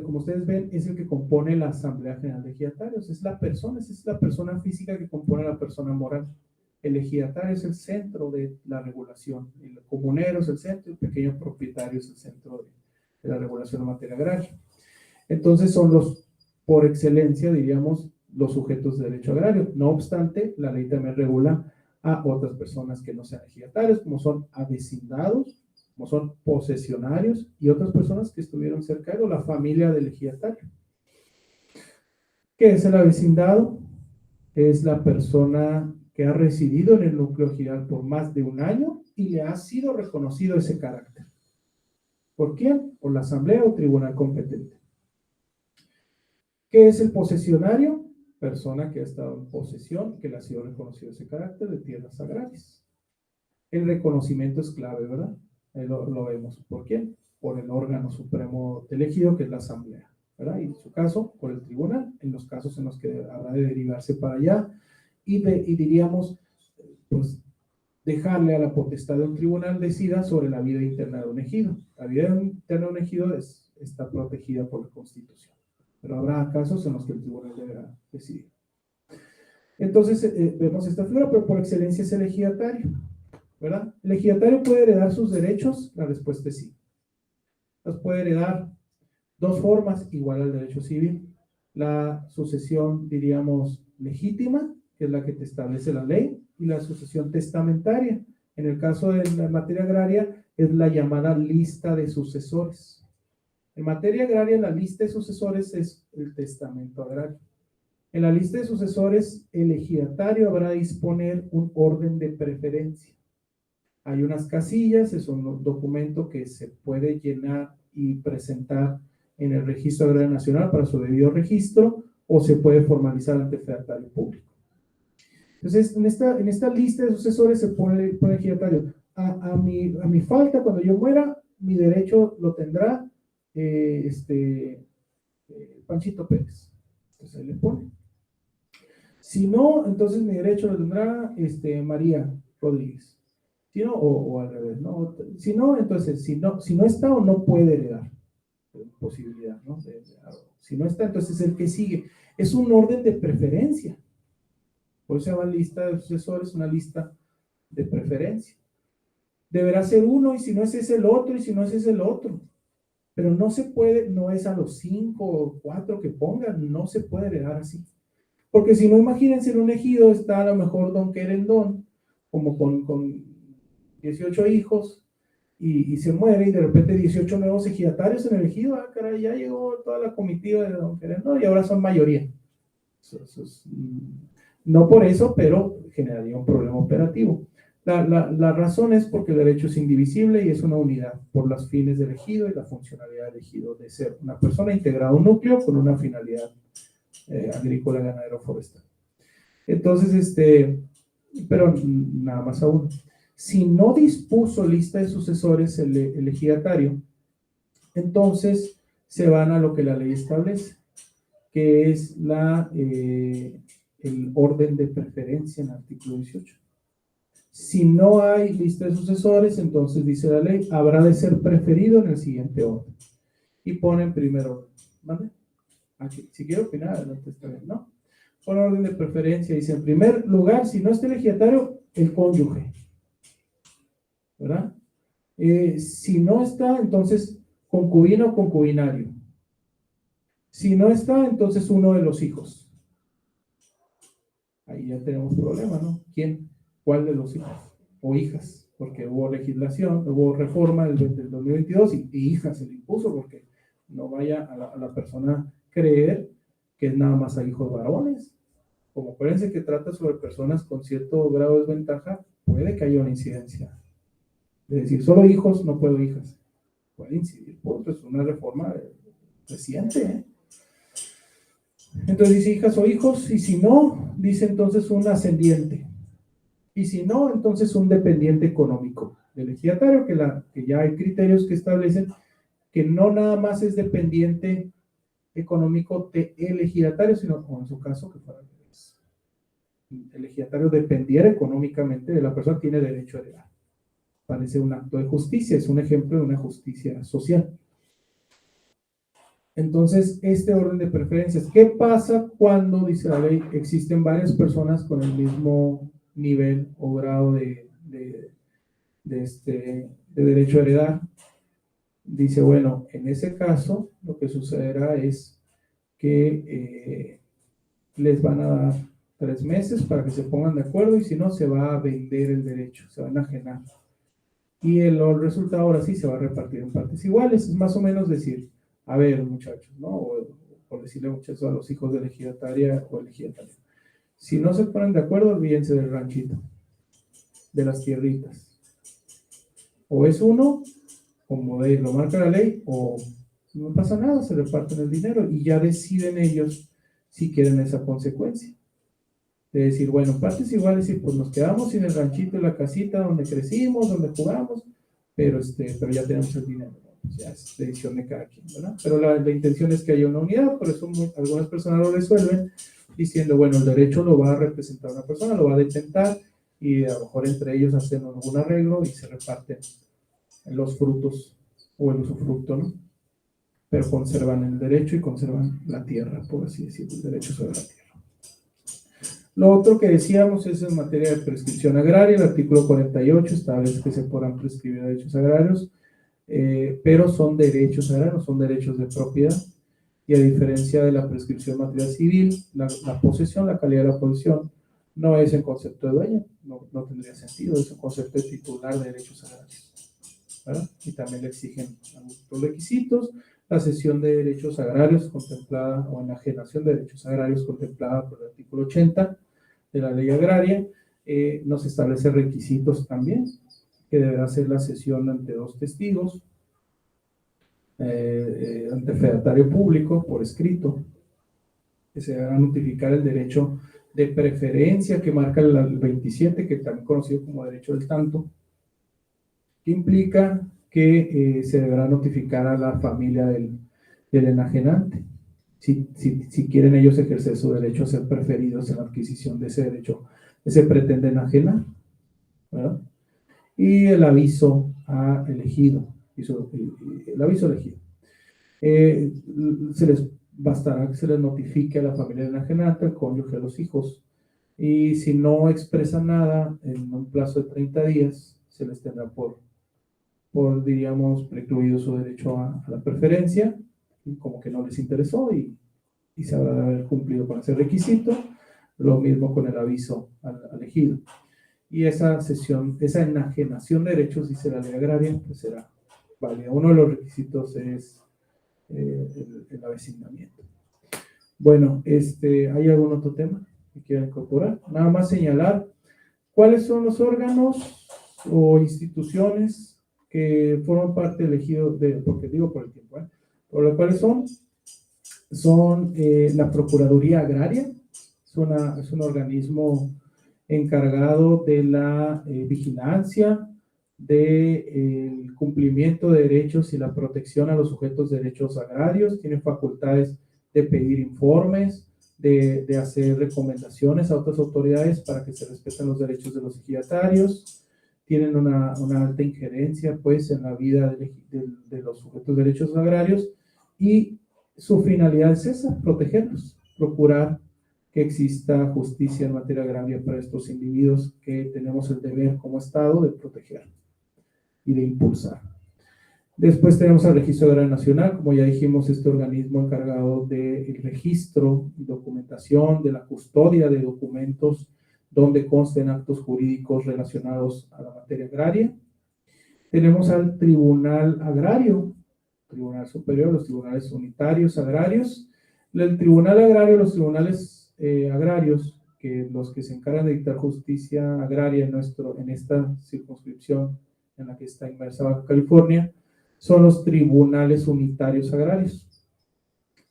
como ustedes ven, es el que compone la Asamblea General de Ejidatarios. Es la persona física que compone la persona moral. El ejidatario es el centro de la regulación. El comunero es el centro, el pequeño propietario es el centro de la regulación en materia agraria. Entonces son por excelencia, diríamos, los sujetos de derecho agrario. No obstante, la ley también regula a otras personas que no sean ejidatarios, como son avecindados, como son posesionarios y otras personas que estuvieron cerca de él, o la familia del ejidatario. ¿Qué es el avecindado? Es la persona que ha residido en el núcleo ejidal por más de 1 año y le ha sido reconocido ese carácter. ¿Por quién? Por la asamblea o tribunal competente. ¿Qué es el posesionario? Persona que ha estado en posesión, que le ha sido reconocido ese carácter de tierras agrarias. El reconocimiento es clave, ¿verdad? Lo vemos. ¿Por quién? Por el órgano supremo del ejido, que es la asamblea, ¿verdad? Y en su caso, por el tribunal, en los casos en los que habrá de derivarse para allá, y diríamos, pues, dejarle a la potestad de un tribunal decida sobre la vida interna de un ejido. La vida interna de un ejido está protegida por la Constitución, pero habrá casos en los que el tribunal deberá decidir. Entonces, vemos esta figura, pero por excelencia es el ejidatario, ¿verdad? ¿El ejidatario puede heredar sus derechos? La respuesta es sí. Los puede heredar 2 formas, igual al derecho civil. La sucesión, diríamos, legítima, que es la que te establece la ley, y la sucesión testamentaria. En el caso de la materia agraria, es la llamada lista de sucesores. En materia agraria, la lista de sucesores es el testamento agrario. En la lista de sucesores, el ejidatario habrá de disponer un orden de preferencia. Hay unas casillas, es un documento que se puede llenar y presentar en el Registro Agrario Nacional para su debido registro, o se puede formalizar ante el fedatario público. Entonces, en esta lista de sucesores se pone el ejidatario. A mi falta, cuando yo muera, mi derecho lo tendrá Panchito Pérez. Entonces ahí le pone. Si no, entonces mi derecho lo tendrá María Rodríguez. Si no, o al revés, ¿no? Si no, entonces, si no está o no puede heredar. Posibilidad, ¿no? Si no está, entonces el que sigue. Es un orden de preferencia. Por eso se llama lista de sucesores, una lista de preferencia. Deberá ser uno, y si no ese es el otro, y si no ese es el otro. Pero no se puede, no es a los 5 o 4 que pongan, no se puede heredar así. Porque si no, imagínense, en un ejido está a lo mejor don Querendón, como con 18 hijos, y se muere, y de repente 18 nuevos ejidatarios en el ejido. Ah, caray, ya llegó toda la comitiva de don Querendón, y ahora son mayoría. No por eso, pero generaría un problema operativo. La razón es porque el derecho es indivisible y es una unidad por los fines del ejido y la funcionalidad del ejido de ser una persona integrada a un núcleo con una finalidad agrícola, ganadero, forestal. Entonces, pero nada más aún. Si no dispuso lista de sucesores el ejidatario, entonces se van a lo que la ley establece, que es el orden de preferencia en el artículo 18. Si no hay lista de sucesores, entonces dice la ley, habrá de ser preferido en el siguiente orden. Y pone en primer orden. ¿Vale? Aquí, si quiero opinar, adelante, está bien, ¿no? Pone orden de preferencia, dice, en primer lugar, si no está el ejidatario, el cónyuge. ¿Verdad? Si no está, entonces, concubino o concubinario. Si no está, entonces uno de los hijos. Ahí ya tenemos problema, ¿no? ¿Quién? ¿Cuál de los hijos? O hijas, porque hubo legislación, hubo reforma del 2022 y hijas se le impuso, porque no vaya a la persona creer que es nada más a hijos varones. Como acuérdense que trata sobre personas con cierto grado de desventaja, puede que haya una incidencia. Es decir, solo hijos, no puedo hijas. Puede incidir, pues es una reforma reciente, ¿eh? Entonces dice hijas o hijos, y si no, dice entonces un ascendiente. Y si no, entonces un dependiente económico del ejidatario, que ya hay criterios que establecen que no nada más es dependiente económico del ejidatario, sino, como en su caso, que fuera el ejidatario dependiera económicamente de la persona, tiene derecho a heredar. Parece un acto de justicia, es un ejemplo de una justicia social. Entonces, este orden de preferencias, ¿qué pasa cuando, dice la ley, existen varias personas con el mismo nivel o grado de derecho a heredar? Dice, bueno, en ese caso, lo que sucederá es que les van a dar 3 meses para que se pongan de acuerdo, y si no, se va a vender el derecho, se va a enajenar. Y el resultado ahora sí se va a repartir en partes iguales. Es más o menos decir, a ver, muchachos, ¿no? O por decirle muchachos a los hijos de la ejidataria o el ejidatario. Si no se ponen de acuerdo, olvídense del ranchito, de las tierritas. O es uno, como lo marca la ley, o no pasa nada, se reparten el dinero y ya deciden ellos si quieren esa consecuencia. De decir, bueno, partes iguales, y pues nos quedamos sin el ranchito y la casita donde crecimos, donde jugamos, pero ya tenemos el dinero, ¿no? Pues ya es decisión de cada quien, ¿verdad? Pero la intención es que haya una unidad, por eso algunas personas lo resuelven diciendo, bueno, el derecho lo va a representar una persona, lo va a detentar, y a lo mejor entre ellos hacen algún arreglo y se reparten los frutos o el usufructo, ¿no? Pero conservan el derecho y conservan la tierra, por así decirlo, el derecho sobre la tierra. Lo otro que decíamos es en materia de prescripción agraria. El artículo 48 establece que se podrán prescribir derechos agrarios, pero son derechos agrarios, son derechos de propiedad, y a diferencia de la prescripción en materia civil, la posesión, la calidad de la posesión, no es en concepto de dueño, no tendría sentido, es un concepto de titular de derechos agrarios, ¿verdad? Y también le exigen algunos requisitos. La cesión de derechos agrarios contemplada, o enajenación de derechos agrarios contemplada por el artículo 80 de la ley agraria, nos establece requisitos también, que que deberá hacer la cesión ante 2 testigos, ante fedatario público por escrito, que se deberá notificar el derecho de preferencia que marca el 27, que también conocido como derecho del tanto, que implica que se deberá notificar a la familia del enajenante, si quieren ellos ejercer su derecho a ser preferidos en la adquisición de ese derecho que se pretende enajenar, ¿verdad? Y el aviso a elegido, el aviso elegido. Se les bastará que se les notifique a la familia del enajenante, al cónyuge, a los hijos, y si no expresan nada en un plazo de 30 días, se les tendrá por diríamos, precluido su derecho a la preferencia, y como que no les interesó y se habrá de haber cumplido con ese requisito. Lo mismo con el aviso al ejido. Y esa cesión, esa enajenación de derechos, dice la ley agraria, pues será válida. Uno de los requisitos es el avecindamiento. Bueno, ¿hay algún otro tema que quieran incorporar? Nada más señalar cuáles son los órganos o instituciones que forman parte del ejido, porque digo por el tiempo, por lo cuales son la Procuraduría Agraria, es un organismo encargado de la vigilancia, del cumplimiento de derechos y la protección a los sujetos de derechos agrarios, tiene facultades de pedir informes, de hacer recomendaciones a otras autoridades para que se respeten los derechos de los ejidatarios, tienen una alta injerencia pues en la vida de los sujetos de derechos agrarios, y su finalidad es esa, protegerlos, procurar que exista justicia en materia agraria para estos individuos que tenemos el deber como Estado de proteger y de impulsar. Después tenemos al Registro Agrario Nacional, como ya dijimos, este organismo encargado del registro y documentación, de la custodia de documentos donde consten actos jurídicos relacionados a la materia agraria. Tenemos al Tribunal Agrario, Tribunal Superior, los tribunales unitarios agrarios. El Tribunal Agrario, los tribunales agrarios, que los que se encargan de dictar justicia agraria en esta circunscripción en la que está inmersa Baja California, son los tribunales unitarios agrarios.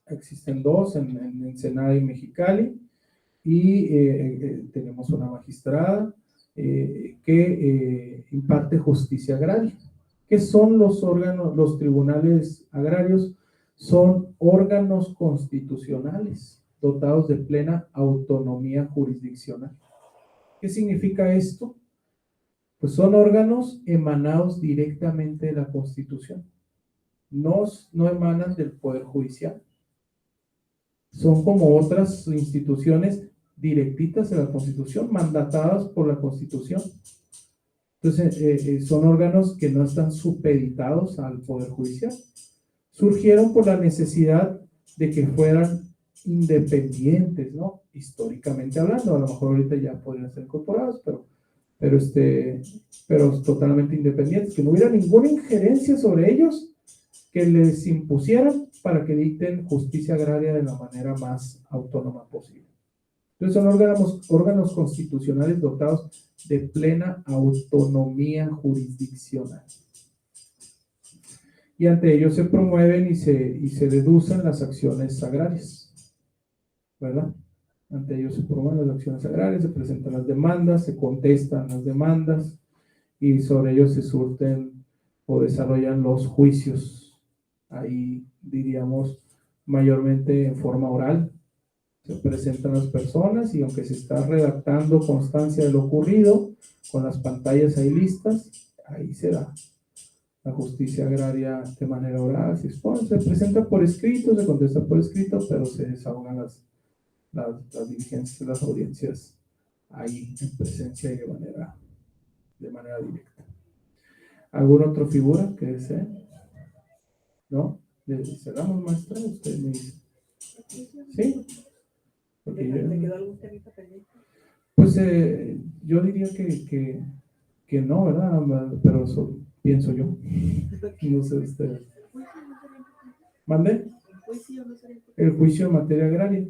Existen 2 en Ensenada y Mexicali, y tenemos una magistrada que imparte justicia agraria. ¿Qué son los órganos? Los tribunales agrarios son órganos constitucionales dotados de plena autonomía jurisdiccional. ¿Qué significa esto? Pues son órganos emanados directamente de la Constitución. No emanan del Poder Judicial. Son como otras instituciones directitas de la Constitución, mandatadas por la Constitución. Entonces, son órganos que no están supeditados al Poder Judicial. Surgieron por la necesidad de que fueran independientes, ¿no? Históricamente hablando, a lo mejor ahorita ya podrían ser incorporados, pero totalmente independientes, que no hubiera ninguna injerencia sobre ellos que les impusieran para que dicten justicia agraria de la manera más autónoma posible. Entonces son órganos constitucionales dotados de plena autonomía jurisdiccional. Y ante ellos se promueven y se deducen las acciones agrarias, ¿verdad? Ante ellos se promueven las acciones agrarias, se presentan las demandas, se contestan las demandas, y sobre ellos se surten o desarrollan los juicios. Ahí diríamos mayormente en forma oral. Se presentan las personas y aunque se está redactando constancia de lo ocurrido, con las pantallas ahí listas, ahí se da la justicia agraria de manera oral, se expone, se presenta por escrito, se contesta por escrito, pero se desahogan las diligencias de las audiencias ahí en presencia y de manera directa. ¿Alguna otra figura que desee? ¿No? ¿Cerramos, maestra? Usted me dice. ¿Sí? ¿Te quedó algún temita pendiente? Pues yo diría que no, ¿verdad? Pero eso pienso yo. No sé ustedes. ¿Mande? El juicio en materia agraria.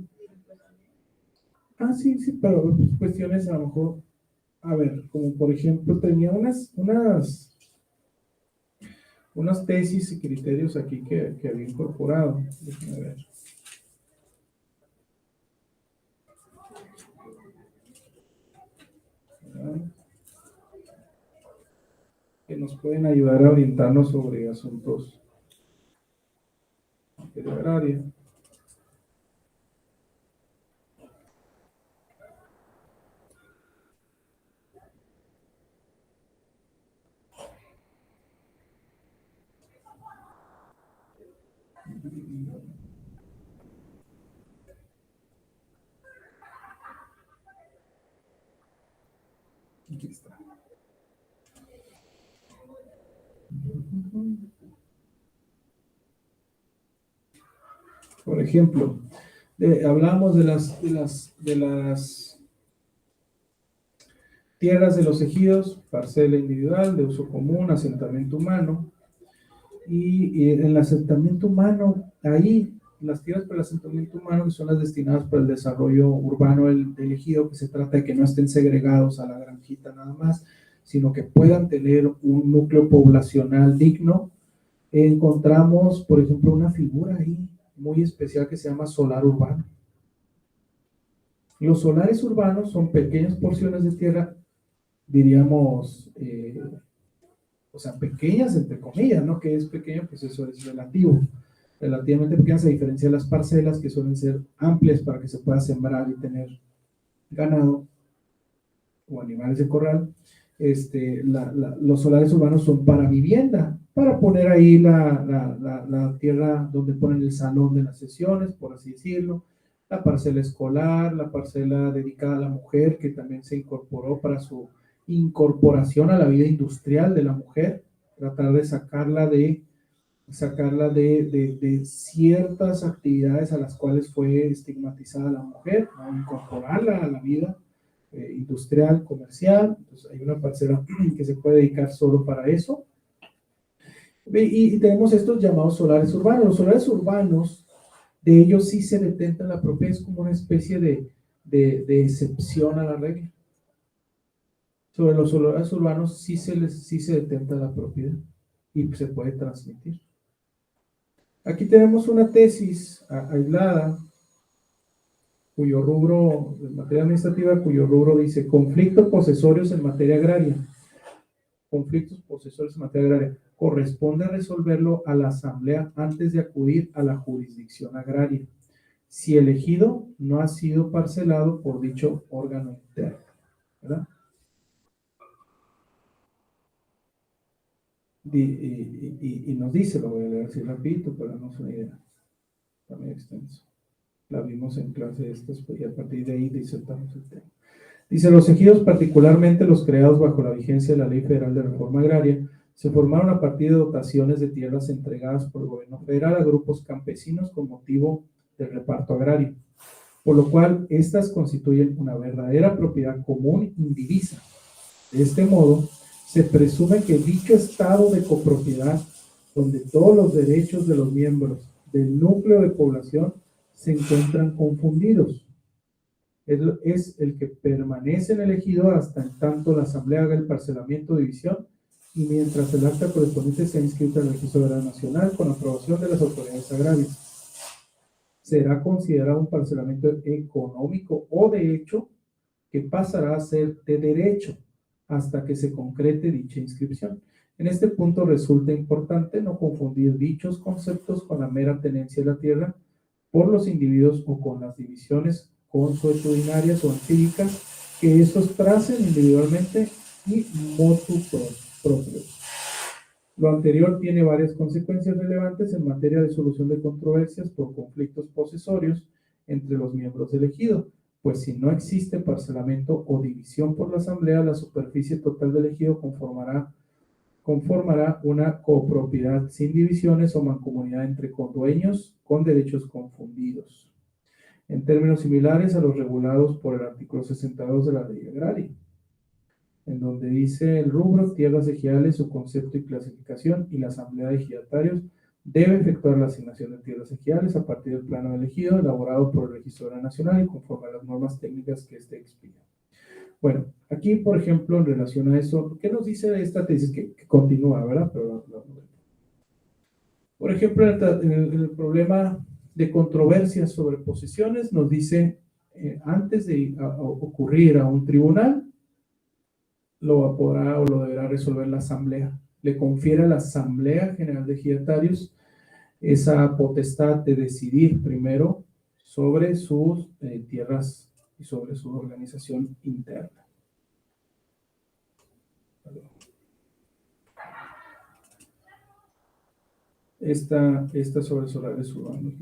Sí, pero cuestiones a lo mejor a ver, como por ejemplo, tenía unas tesis y criterios aquí que había incorporado. Déjenme ver. Que nos pueden ayudar a orientarnos sobre asuntos de agraria. Aquí está. Por ejemplo, hablamos de las tierras de los ejidos, parcela individual, de uso común, asentamiento humano. Y en el asentamiento humano, ahí, las tierras para el asentamiento humano, que son las destinadas para el desarrollo urbano del ejido, que se trata de que no estén segregados a la granjita nada más, sino que puedan tener un núcleo poblacional digno. Encontramos, por ejemplo, una figura ahí muy especial que se llama solar urbano. Los solares urbanos son pequeñas porciones de tierra, diríamos, o sea, pequeñas entre comillas, ¿no? Que es pequeño, pues eso es relativo, relativamente pequeñas, a diferencia de las parcelas que suelen ser amplias para que se pueda sembrar y tener ganado o animales de corral. Los solares urbanos son para vivienda, para poner ahí la tierra donde ponen el salón de las sesiones, por así decirlo, la parcela escolar, la parcela dedicada a la mujer, que también se incorporó para su incorporación a la vida industrial de la mujer, tratar de sacarla de ciertas actividades a las cuales fue estigmatizada la mujer, ¿no? Incorporarla a la vida industrial, comercial. Entonces hay una parcela que se puede dedicar solo para eso. Y tenemos estos llamados solares urbanos. Los solares urbanos, de ellos sí se detenta la propiedad, es como una especie de excepción a la regla. Sobre los solares urbanos sí se detenta la propiedad y se puede transmitir. Aquí tenemos una tesis aislada, cuyo rubro, en materia administrativa, cuyo rubro dice conflictos posesorios en materia agraria. Conflictos posesorios en materia agraria. Corresponde resolverlo a la asamblea antes de acudir a la jurisdicción agraria, si el ejido no ha sido parcelado por dicho órgano interno, ¿verdad? Y nos dice, lo voy a leer así rapidito para darnos una idea, está muy extenso. La vimos en clase estas, y a partir de ahí disertamos el tema. Dice, los ejidos, particularmente los creados bajo la vigencia de la Ley Federal de Reforma Agraria, se formaron a partir de dotaciones de tierras entregadas por el gobierno federal a grupos campesinos con motivo del reparto agrario, por lo cual estas constituyen una verdadera propiedad común indivisa. De este modo, se presume que dicho estado de copropiedad, donde todos los derechos de los miembros del núcleo de población se encuentran confundidos, es el que permanece en el ejido hasta en tanto la asamblea haga el parcelamiento o división y mientras el acta correspondiente sea inscrita en el Registro Agrario Nacional con aprobación de las autoridades agrarias. Será considerado un parcelamiento económico o de hecho que pasará a ser de derecho hasta que se concrete dicha inscripción. En este punto resulta importante no confundir dichos conceptos con la mera tenencia de la tierra por los individuos o con las divisiones consuetudinarias o empíricas que estos tracen individualmente y motu propio. Lo anterior tiene varias consecuencias relevantes en materia de solución de controversias por conflictos posesorios entre los miembros del ejido, pues si no existe parcelamiento o división por la asamblea, la superficie total del ejido conformará una copropiedad sin divisiones o mancomunidad entre condueños con derechos confundidos, en términos similares a los regulados por el artículo 62 de la Ley Agraria, en donde dice el rubro tierras ejidales, su concepto y clasificación, y la asamblea de ejidatarios debe efectuar la asignación de tierras ejidales a partir del plano elegido elaborado por el Registro Agrario Nacional y conforme a las normas técnicas que éste expida. Bueno, aquí, por ejemplo, en relación a eso, ¿qué nos dice esta tesis? Que continúa, ¿verdad? Pero por ejemplo, el problema de controversias sobre posesiones nos dice, antes de ocurrir a un tribunal, lo podrá o lo deberá resolver la asamblea. Le confiere a la Asamblea General de Ejidatarios esa potestad de decidir primero sobre sus tierras y sobre su organización interna. Esta sobre solares urbanos.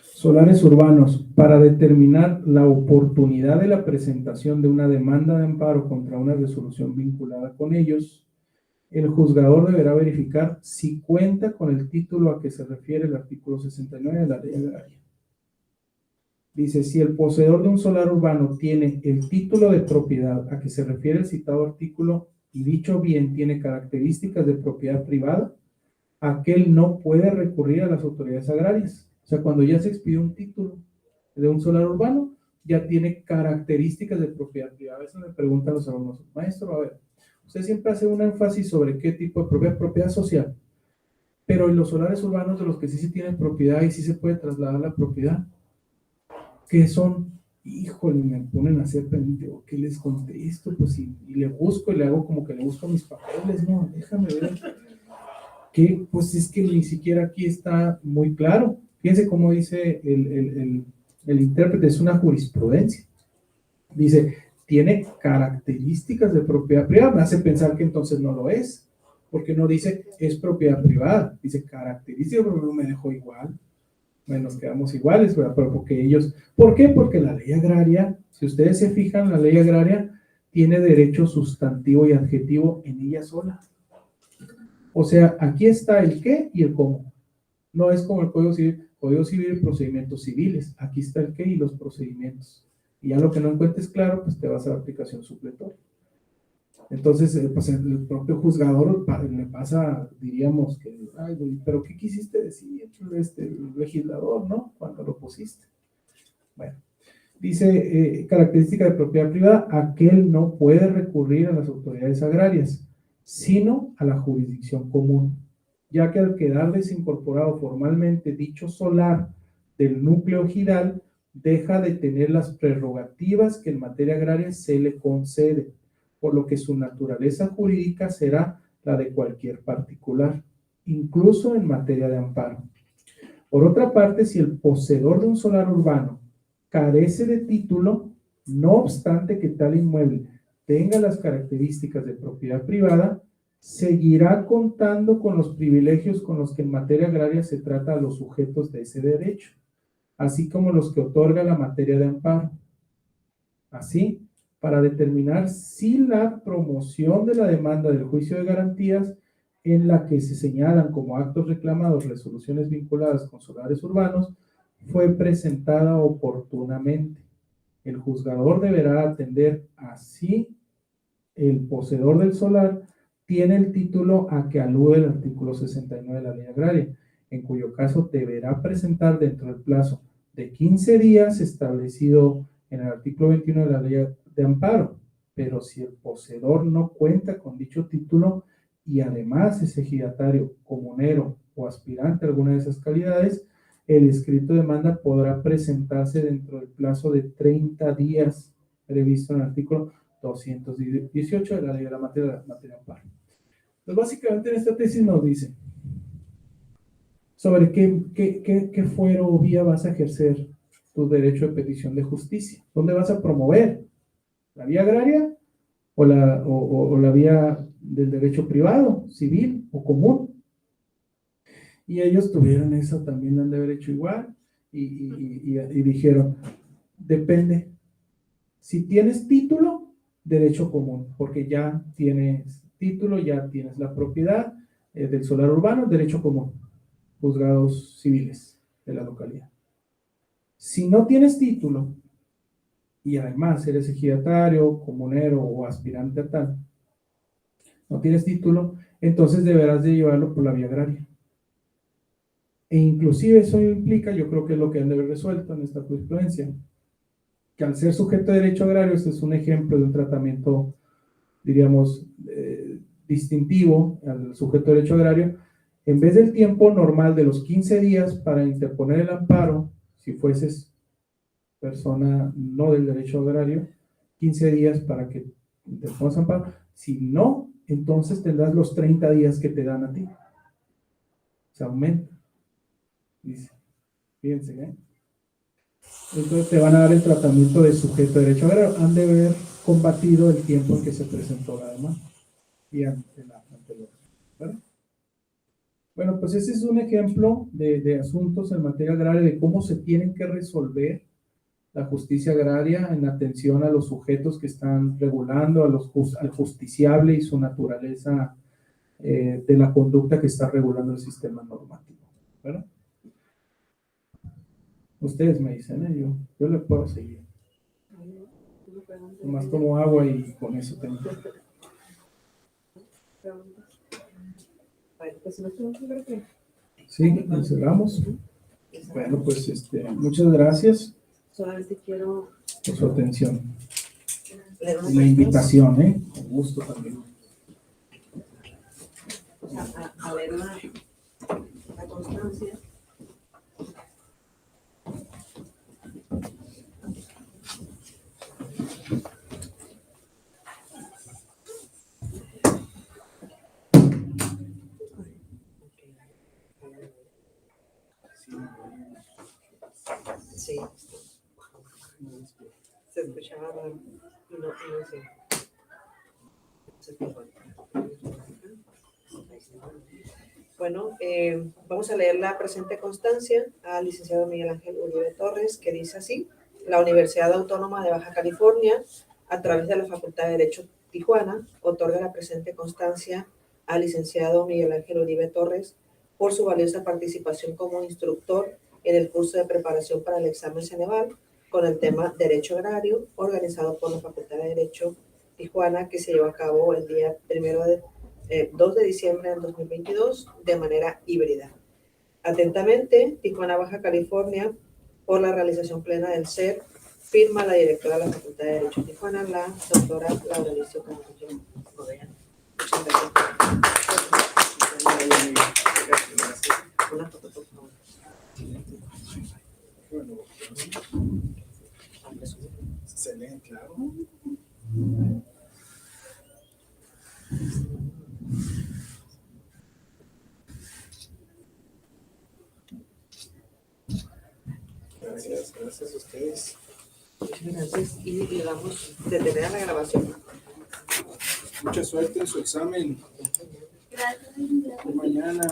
Solares urbanos, para determinar la oportunidad de la presentación de una demanda de amparo contra una resolución vinculada con ellos, el juzgador deberá verificar si cuenta con el título a que se refiere el artículo 69 de la Ley Agraria. Dice, si el poseedor de un solar urbano tiene el título de propiedad a que se refiere el citado artículo y dicho bien tiene características de propiedad privada, aquel no puede recurrir a las autoridades agrarias. O sea, cuando ya se expidió un título de un solar urbano, ya tiene características de propiedad privada. A veces me preguntan los alumnos, maestro, a ver, usted siempre hace un énfasis sobre qué tipo de propiedad social, pero en los solares urbanos de los que sí tienen propiedad y sí se puede trasladar la propiedad, ¿qué son? Híjole, me ponen a hacer pendiente, ¿qué les contesto? Pues y le busco y le hago como que le busco mis papeles, no, déjame ver. Que pues es que ni siquiera aquí está muy claro. Fíjense cómo dice el intérprete, es una jurisprudencia. Dice, tiene características de propiedad privada, me hace pensar que entonces no lo es, porque no dice es propiedad privada, dice características, pero no me dejó igual, nos quedamos iguales, ¿verdad? Pero porque ellos, ¿por qué? Porque la ley agraria, si ustedes se fijan, la ley agraria tiene derecho sustantivo y adjetivo en ella sola. O sea, aquí está el qué y el cómo. No es como el Código Civil y procedimientos civiles. Aquí está el qué y los procedimientos. Y ya lo que no encuentres claro, pues te vas a la aplicación supletoria. Entonces, pues el propio juzgador le pasa, diríamos, que, ay, pero ¿qué quisiste decir el legislador, no? Cuando lo pusiste. Bueno, dice, característica de propiedad privada, aquel no puede recurrir a las autoridades agrarias, sino a la jurisdicción común, ya que al quedar desincorporado formalmente dicho solar del núcleo ejidal, deja de tener las prerrogativas que en materia agraria se le concede, por lo que su naturaleza jurídica será la de cualquier particular, incluso en materia de amparo. Por otra parte, si el poseedor de un solar urbano carece de título, no obstante que tal inmueble tenga las características de propiedad privada, seguirá contando con los privilegios con los que en materia agraria se trata a los sujetos de ese derecho, así como los que otorga la materia de amparo. Así, para determinar si la promoción de la demanda del juicio de garantías, en la que se señalan como actos reclamados resoluciones vinculadas con solares urbanos, fue presentada oportunamente. El juzgador deberá atender a si el poseedor del solar tiene el título a que alude el artículo 69 de la Ley Agraria, en cuyo caso deberá presentar dentro del plazo de 15 días establecido en el artículo 21 de la Ley de Amparo. Pero si el poseedor no cuenta con dicho título y además es ejidatario, comunero o aspirante a alguna de esas calidades, el escrito de demanda podrá presentarse dentro del plazo de 30 días previsto en el artículo 218 de la Ley de la Materia de Amparo. Pues básicamente en esta tesis nos dice sobre qué fuero o vía vas a ejercer tu derecho de petición de justicia. ¿Dónde vas a promover? ¿La vía agraria o la vía del derecho privado, civil o común? Y ellos tuvieron eso, también lo han de haber hecho igual, y dijeron, depende. Si tienes título, derecho común, porque ya tienes título, ya tienes la propiedad del solar urbano, derecho común, juzgados civiles de la localidad. Si no tienes título, y además eres ejidatario, comunero o aspirante a tal, no tienes título, entonces deberás de llevarlo por la vía agraria. E inclusive eso implica, yo creo que es lo que han de haber resuelto en esta jurisprudencia, que al ser sujeto de derecho agrario, este es un ejemplo de un tratamiento, diríamos, distintivo al sujeto de derecho agrario. En vez del tiempo normal de los 15 días para interponer el amparo, si fueses persona no del derecho agrario, 15 días para que interpongas amparo. Si no, entonces tendrás los 30 días que te dan a ti. Se aumenta. Dice, fíjense, ¿eh? Entonces te van a dar el tratamiento de sujeto de derecho agrario. Han de haber combatido el tiempo en que se presentó la demanda y ante la ¿verdad? Bueno, pues ese es un ejemplo de asuntos en materia agraria, de cómo se tienen que resolver la justicia agraria en atención a los sujetos que están regulando, al justiciable y su naturaleza de la conducta que está regulando el sistema normativo, ¿verdad? Ustedes me dicen, yo le puedo seguir. Nomás tomo agua y con eso tengo. Pues no creo que... Sí, cerramos. Bueno, pues muchas gracias Solamente quiero por su atención. leer Y la invitación, con gusto también. a leer la constancia. Sí. Se escuchaba raro y no sé. Bueno, vamos a leer la presente constancia al licenciado Miguel Ángel Uribe Torres, que dice así: la Universidad Autónoma de Baja California, a través de la Facultad de Derecho Tijuana, otorga la presente constancia al licenciado Miguel Ángel Uribe Torres por su valiosa participación como instructor en el curso de preparación para el examen Ceneval con el tema Derecho Agrario, organizado por la Facultad de Derecho Tijuana, que se llevó a cabo el día 2 de diciembre del 2022 de manera híbrida. Atentamente, Tijuana, Baja California, por la realización plena del SER, firma la directora de la Facultad de Derecho de Tijuana, la doctora Laura Alicia Carrillo Rodea. Muchas gracias. Una foto, por favor. Excelente, claro. Gracias a ustedes. Muchas gracias. Y le damos detener a la grabación. Mucha suerte en su examen. Gracias. Mañana.